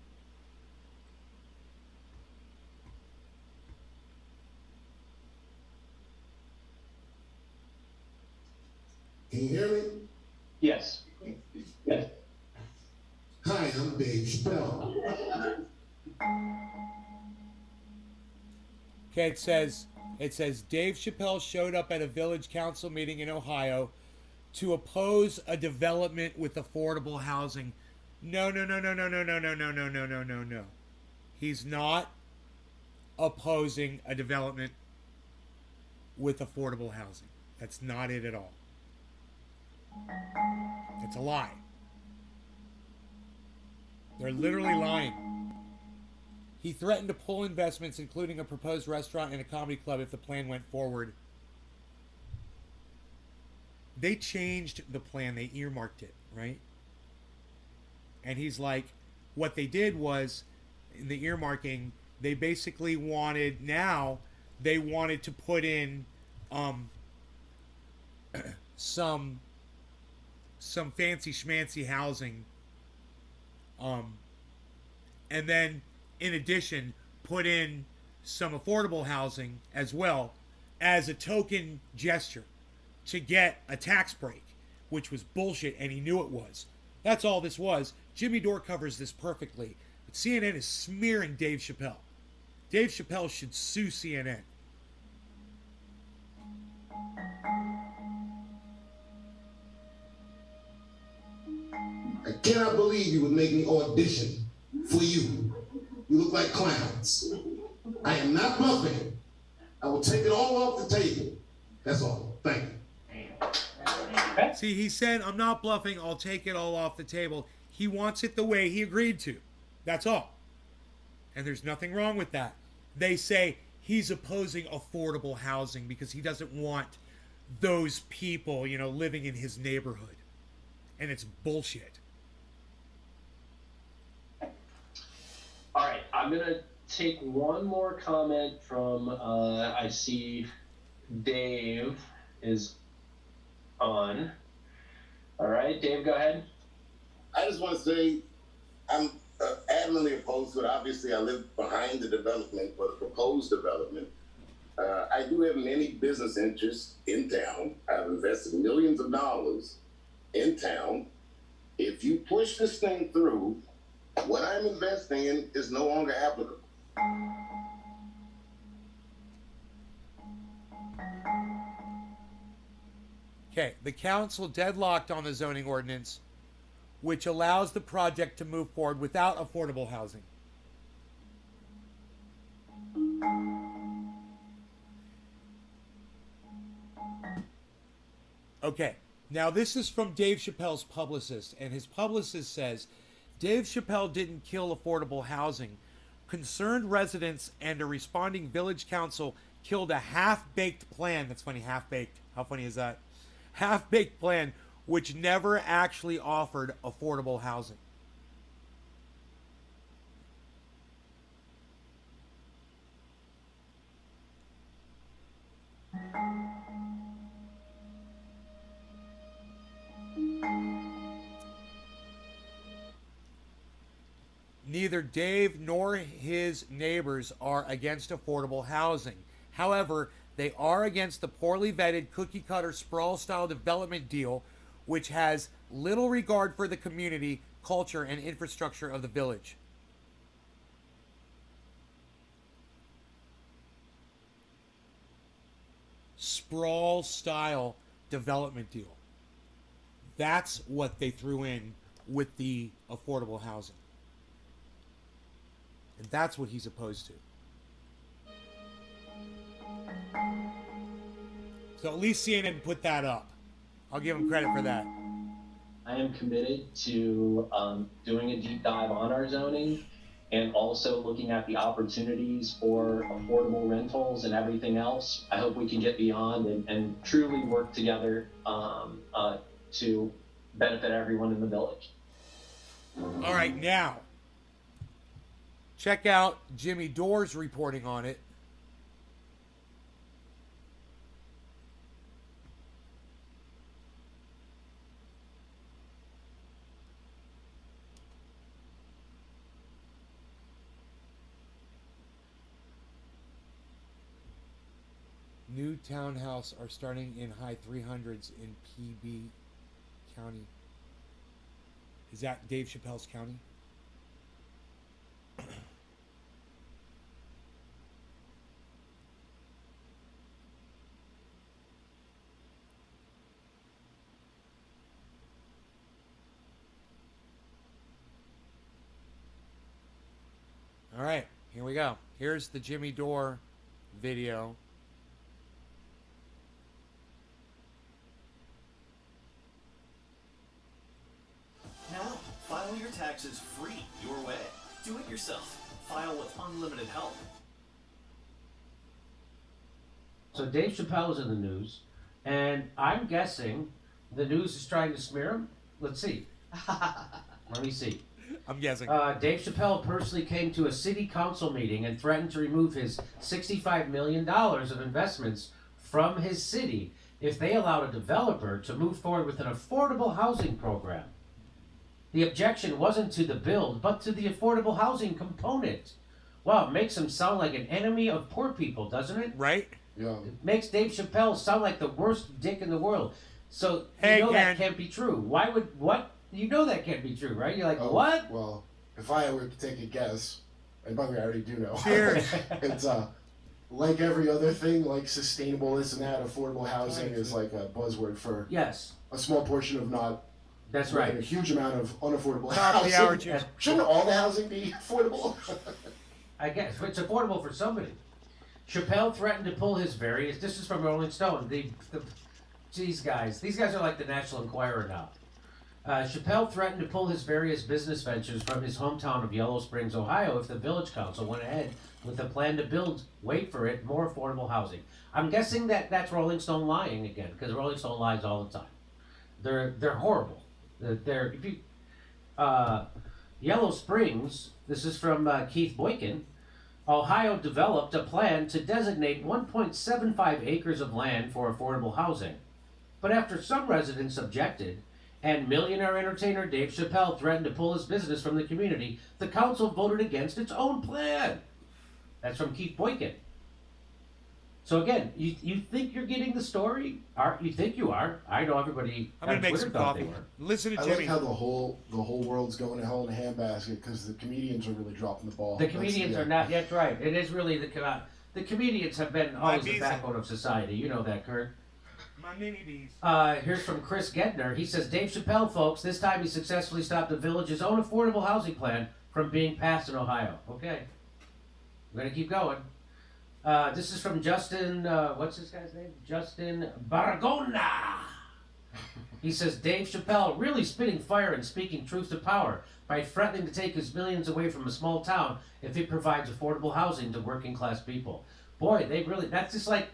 Can you hear me? Yes. Yes. Hi, I'm Dave Chappelle. Okay, it says Dave Chappelle showed up at a village council meeting in Ohio to oppose a development with affordable housing. No, no, no, no, no, no, no, no, no, no, no, no, no, no. He's not opposing a development with affordable housing. That's not it at all. It's a lie. They're literally lying. He threatened to pull investments, including a proposed restaurant and a comedy club, if the plan went forward. They changed the plan. They earmarked it, right? And he's like, what they did was, in the earmarking, they basically wanted, now, they wanted to put in some fancy schmancy housing, and then in addition put in some affordable housing as well as a token gesture to get a tax break, which was bullshit, and he knew it was. That's all this was. Jimmy Dore covers this perfectly, but CNN is smearing Dave Chappelle. Dave Chappelle should sue CNN. I cannot believe you would make me audition for you. You look like clowns. I am not bluffing. I will take it all off the table. That's all. Thank you. See, he said, I'm not bluffing, I'll take it all off the table. He wants it the way he agreed to. That's all. And there's nothing wrong with that. They say he's opposing affordable housing because he doesn't want those people, living in his neighborhood. And it's bullshit. All right, I'm going to take one more comment from, I see Dave is on. All right, Dave, go ahead. I just want to say I'm adamantly opposed to it. Obviously, I live behind the development, or the proposed development. I do have many business interests in town. I've invested millions of dollars in town. If you push this thing through, what I'm investing in is no longer applicable. Okay, the council deadlocked on the zoning ordinance, which allows the project to move forward without affordable housing. Okay, now this is from Dave Chappelle's publicist, and his publicist says, Dave Chappelle didn't kill affordable housing. Concerned residents and a responding village council killed a half-baked plan. That's funny, half-baked. How funny is that? Half-baked plan which never actually offered affordable housing. Neither Dave nor his neighbors are against affordable housing. However, they are against the poorly vetted cookie-cutter sprawl-style development deal, which has little regard for the community, culture, and infrastructure of the village. Sprawl-style development deal. That's what they threw in with the affordable housing. And that's what he's opposed to. So at least CNN put that up. I'll give him credit for that. I am committed to doing a deep dive on our zoning and also looking at the opportunities for affordable rentals and everything else. I hope we can get beyond and truly work together to benefit everyone in the village. All right, now, check out Jimmy Dore's reporting on it. New townhouse are starting in high 300s in PB County. Is that Dave Chappelle's county? we go. Here's the Jimmy Dore video. Now, file your taxes free your way. Do it yourself. File with unlimited help. So Dave Chappelle's in the news, and I'm guessing the news is trying to smear him. Let's see. Let me see. I'm guessing. Dave Chappelle personally came to a city council meeting and threatened to remove his $65 million of investments from his city if they allowed a developer to move forward with an affordable housing program. The objection wasn't to the build, but to the affordable housing component. Wow, it makes him sound like an enemy of poor people, doesn't it? Right? Yeah. It makes Dave Chappelle sound like the worst dick in the world. So Hey, you know Karen. that can't be true. Why would what? You know that can't be true, right? You're like, Oh, what? Well, if I were to take a guess, and by the way, I already do know. Cheers. It's like every other thing, like sustainable this and that, affordable housing is like a buzzword for Yes, a small portion of not that's like a right. huge amount of unaffordable Top of the hour, housing. Jim. Shouldn't all the housing be affordable? I guess it's affordable for somebody. Chappelle threatened to pull his various. This is from Rolling Stone. These guys are like the National Enquirer now. Chappelle threatened to pull his various business ventures from his hometown of Yellow Springs, Ohio, if the Village Council went ahead with the plan to build, wait for it, more affordable housing. I'm guessing that's Rolling Stone lying again, because Rolling Stone lies all the time. They're horrible. Yellow Springs. This is from Keith Boykin. Ohio developed a plan to designate 1.75 acres of land for affordable housing. But after some residents objected, and millionaire entertainer Dave Chappelle threatened to pull his business from the community, the council voted against its own plan. That's from Keith Boykin. So again, you think you're getting the story? You think you are? I know everybody I'm gonna on make Twitter some thought they coffee. were. Listen to I Jimmy. like how the whole world's going to hell in a handbasket because the comedians are really dropping the ball. The comedians are not yet right. It is really the comedians have been always the visa. backbone of society. You know that, Kurt. My mini bees. Here's from Chris Gedner. He says, Dave Chappelle, folks, this time he successfully stopped the Village's own affordable housing plan from being passed in Ohio. Okay. We're going to keep going. This is from Justin, what's this guy's name? Justin Baragona. He says, Dave Chappelle really spitting fire and speaking truth to power by threatening to take his millions away from a small town if it provides affordable housing to working class people. Boy, that's just like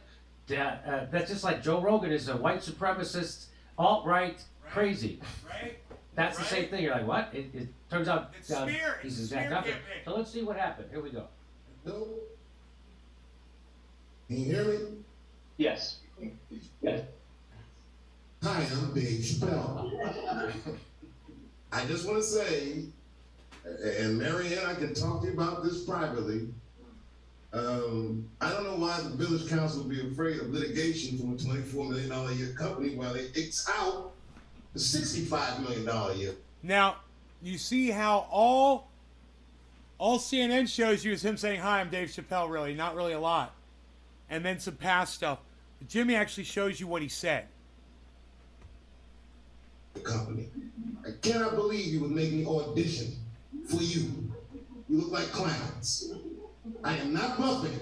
Joe Rogan is a white supremacist, alt-right, crazy. Right? That's the same thing. You're like, what? It turns out It's smear. he's It's exact smear nothing. campaign. So let's see what happened. Here we go. No. Can you hear me? Yes. Yes. Hi, I'm Dave Chappelle. I just want to say, and Marianne, I can talk to you about this privately. I don't know why the village council would be afraid of litigation from a $24 million a year company while they X out the $65 million a year. Now, you see how all CNN shows you is him saying, hi, I'm Dave Chappelle, really, not really a lot. And then some past stuff. Jimmy actually shows you what he said. The company. I cannot believe you would make me audition for you. You look like clowns. I am not bluffing.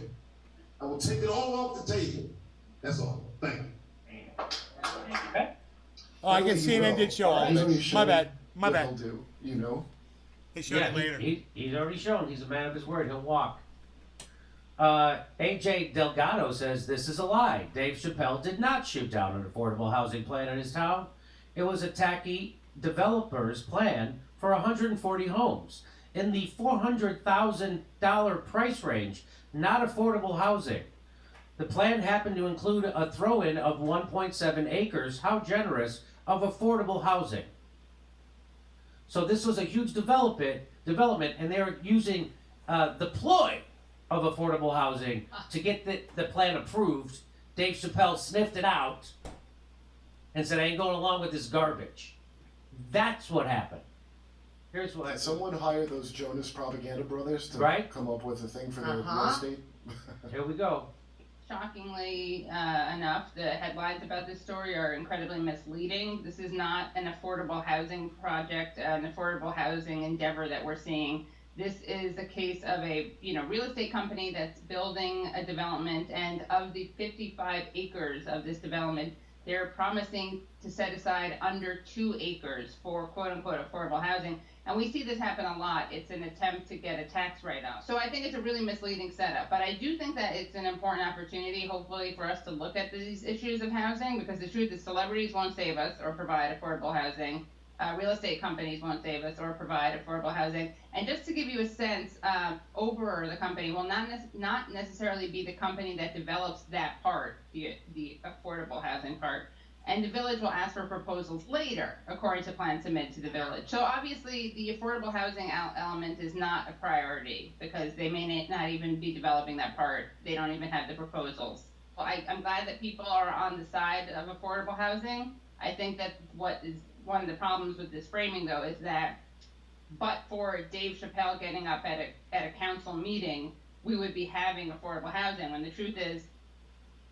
I will take it all off the table. That's all. Thank you. Oh, I guess CNN did show all of it. My bad. My What bad. he'll do, you know? They showed it later. He's already shown. He's a man of his word. He'll walk. AJ Delgado says this is a lie. Dave Chappelle did not shoot down an affordable housing plan in his town. It was a tacky developer's plan for 140 homes in the $400,000 price range, not affordable housing. The plan happened to include a throw-in of 1.7 acres, how generous, of affordable housing. So this was a huge development, and they were using the ploy of affordable housing to get the plan approved. Dave Chappelle sniffed it out and said, I ain't going along with this garbage. That's what happened. Here's what Did someone hire those Jonas propaganda brothers to Right. come up with a thing for their real estate? Here we go. Shockingly enough, the headlines about this story are incredibly misleading. This is not an affordable housing project, an affordable housing endeavor that we're seeing This is a case of a real estate company that's building a development, and of the 55 acres of this development, they're promising to set aside under 2 acres for quote unquote affordable housing. And we see this happen a lot. It's an attempt to get a tax write-off. So I think it's a really misleading setup. But I do think that it's an important opportunity, hopefully, for us to look at these issues of housing, because the truth is celebrities won't save us or provide affordable housing. Real estate companies won't save us or provide affordable housing. And just to give you a sense, Over, the company, will not necessarily be the company that develops that part, the affordable housing part. And the village will ask for proposals later, according to plans submitted to the village. So obviously, the affordable housing element is not a priority, because they may not even be developing that part. They don't even have the proposals. Well, I'm glad that people are on the side of affordable housing. I think that what is one of the problems with this framing, though, is that but for Dave Chappelle getting up at a council meeting, we would be having affordable housing, when the truth is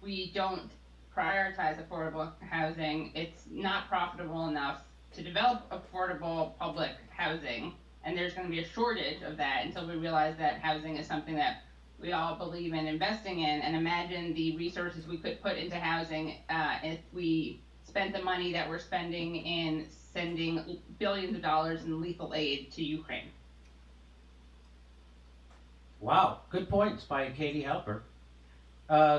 we don't prioritize affordable housing. It's not profitable enough to develop affordable public housing, and there's going to be a shortage of that until we realize that housing is something that we all believe in investing in. And imagine the resources we could put into housing if we spent the money that we're spending in sending billions of dollars in lethal aid to Ukraine. Wow, good points by Katie Halper.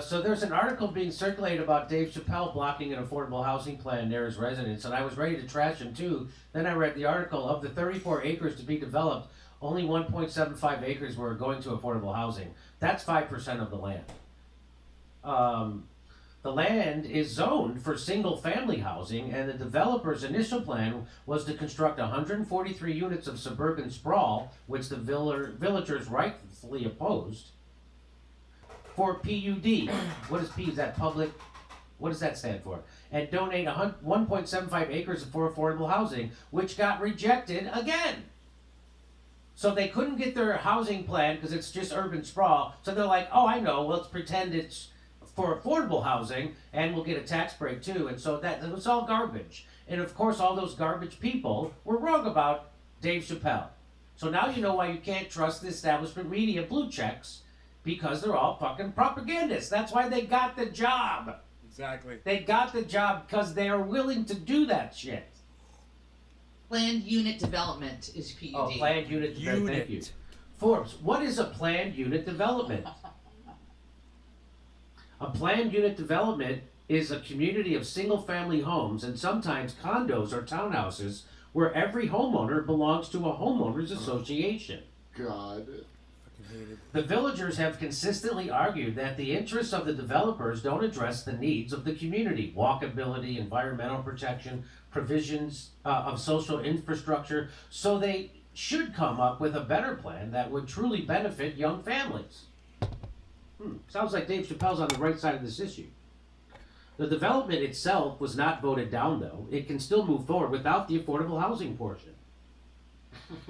So there's an article being circulated about Dave Chappelle blocking an affordable housing plan near his residence, and I was ready to trash him too. Then I read the article. Of the 34 acres to be developed, only 1.75 acres were going to affordable housing. That's 5% of the land. The land is zoned for single-family housing, and the developer's initial plan was to construct 143 units of suburban sprawl, which the villagers rightfully opposed, for PUD. What is P? Is that public? What does that stand for? And donate 1.75 acres for affordable housing, which got rejected again. So they couldn't get their housing plan because it's just urban sprawl. So they're like, oh, I know, let's pretend it's for affordable housing and we'll get a tax break too. And so that was all garbage. And of course, all those garbage people were wrong about Dave Chappelle. So now you know why you can't trust the establishment media blue checks, because they're all fucking propagandists. That's why they got the job. Exactly. They got the job because they are willing to do that shit. Planned unit development is PUD. Oh, planned unit development. Thank you. Forbes, what is a planned unit development? A planned unit development is a community of single-family homes and sometimes condos or townhouses where every homeowner belongs to a homeowners association. God. The villagers have consistently argued that the interests of the developers don't address the needs of the community: walkability, environmental protection, provisions of social infrastructure. So they should come up with a better plan that would truly benefit young families. Sounds like Dave Chappelle's on the right side of this issue. The development itself was not voted down, though. It can still move forward without the affordable housing portion.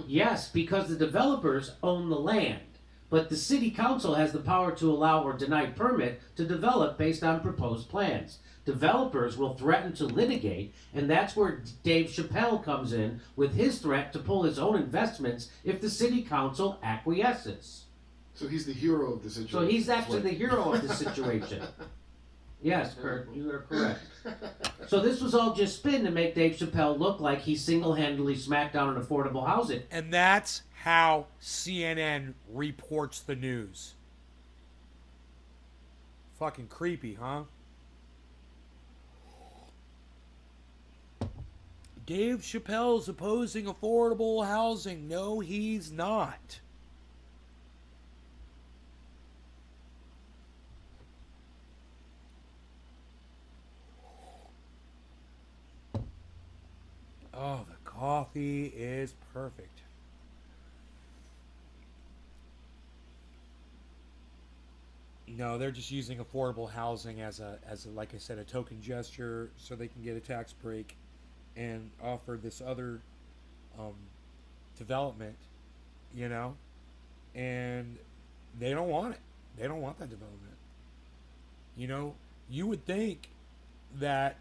Yes, because the developers own the land. But the city council has the power to allow or deny permit to develop based on proposed plans. Developers will threaten to litigate, and that's where Dave Chappelle comes in with his threat to pull his own investments if the city council acquiesces. So he's the hero of the situation. So he's actually the hero of the situation. Yes, Kurt, you are correct. So this was all just spin to make Dave Chappelle look like he single-handedly smacked down on affordable housing. And that's how CNN reports the news. Fucking creepy, huh? Dave Chappelle's opposing affordable housing. No, he's not. Oh, the coffee is perfect. No, they're just using affordable housing as a like I said, a token gesture so they can get a tax break and offer this other development, you know, and they don't want it. They don't want that development. You know, you would think that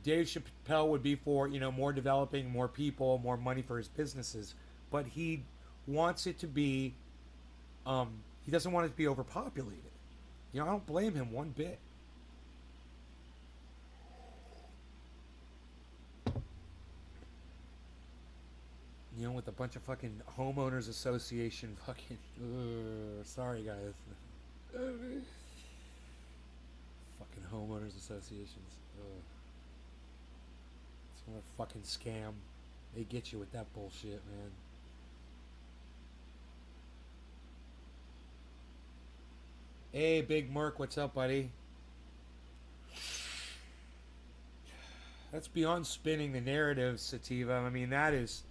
Dave Chappelle would be for, you know, more developing, more people, more money for his businesses, but he wants it to be, he doesn't want it to be overpopulated. You know, I don't blame him one bit. You know, with a bunch of fucking homeowners association fucking, sorry guys. Fucking homeowners associations. It's a fucking scam. They get you with that bullshit, man. Hey, Big Merc, what's up, buddy? That's beyond spinning the narrative, Sativa. I mean, that is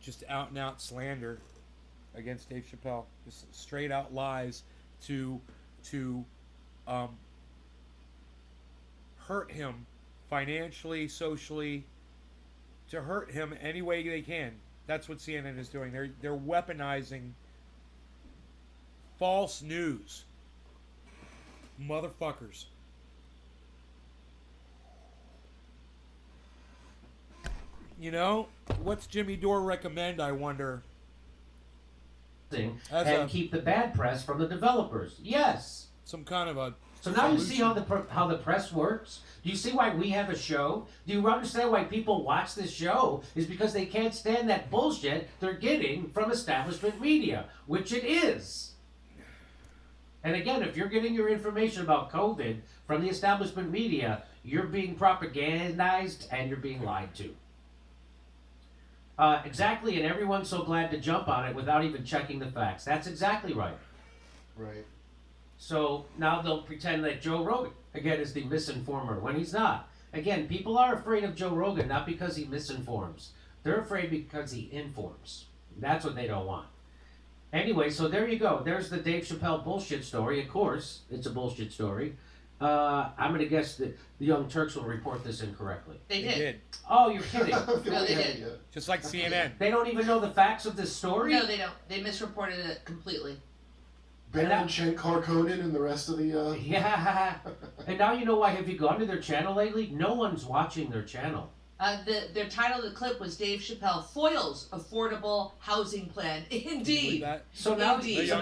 just out and out slander against Dave Chappelle. Just straight out lies to hurt him financially, socially, to hurt him any way they can. That's what CNN is doing. They're weaponizing false news. Motherfuckers. You know, what's Jimmy Dore recommend, I wonder? And keep the bad press from the developers. Yes. Some kind of a So now you see how the press works? Do you see why we have a show? Do you understand why people watch this show? Is because they can't stand that bullshit they're getting from establishment media, which it is. And again, if you're getting your information about COVID from the establishment media, you're being propagandized and you're being lied to. Exactly, and everyone's so glad to jump on it without even checking the facts. That's exactly right. Right. So now they'll pretend that Joe Rogan, again, is the misinformer, when he's not. Again, people are afraid of Joe Rogan, not because he misinforms. They're afraid because he informs. That's what they don't want. Anyway, so there you go. There's the Dave Chappelle bullshit story. Of course, it's a bullshit story. I'm going to guess that the Young Turks will report this incorrectly. They did. Oh, you're kidding. No, they did. Just like CNN. They don't even know the facts of this story? No, they don't. They misreported it completely. Bannon, Chen, Harkonnen, and the rest of the... Yeah. And now you know why. Have you gone to their channel lately? No one's watching their channel. Their title of the clip was Dave Chappelle foils affordable housing plan. Indeed. So now, Indeed. so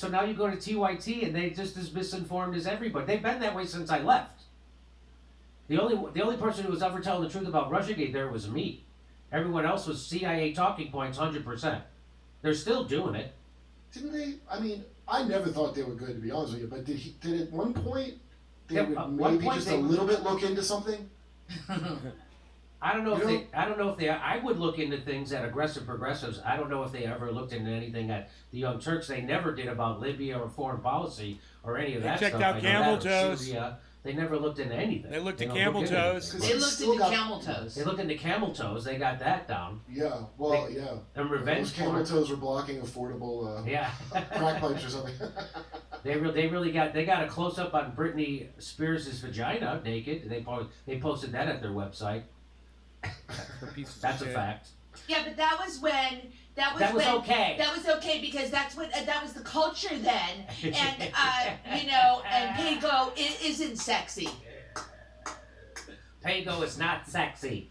now you go to TYT and they just as misinformed as everybody. They've been that way since I left. The only person who was ever telling the truth about Russiagate there was me. Everyone else was CIA talking points 100%. They're still doing it. Didn't they? I mean, I never thought they were good, to be honest with you. But did at one point they would maybe just a little bit look into something? I don't know if they. I would look into things at Aggressive Progressives. I don't know if they ever looked into anything at the Young Turks. They never did about Libya or foreign policy or any of that checked stuff. out camel toes. Syria. They never looked into anything. They looked at camel toes. They looked into camel toes. They looked into camel toes. They got that down. Yeah, well, yeah. And revenge Those camel porn. toes were blocking affordable crack pipes or something. They really got a close up on Britney Spears' vagina naked. They posted that at their website. That's a fact. Yeah, but that was when that was okay. That was okay because that was the culture then, and and Pago isn't sexy. Pago is not sexy.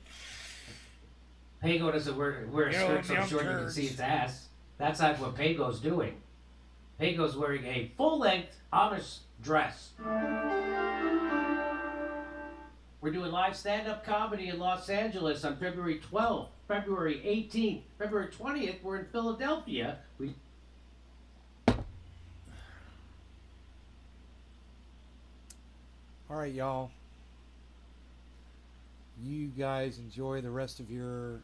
Pago doesn't wear a skirt so short you can see its ass. That's not what Pago's doing. Pago's wearing a full-length Amish dress. We're doing live stand-up comedy in Los Angeles on February 12th, February 18th, February 20th. We're in Philadelphia. All right, y'all. You guys enjoy the rest of your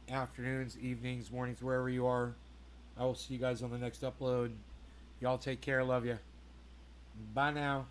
afternoons, evenings, mornings, wherever you are. I will see you guys on the next upload. Y'all take care. Love you. Bye now.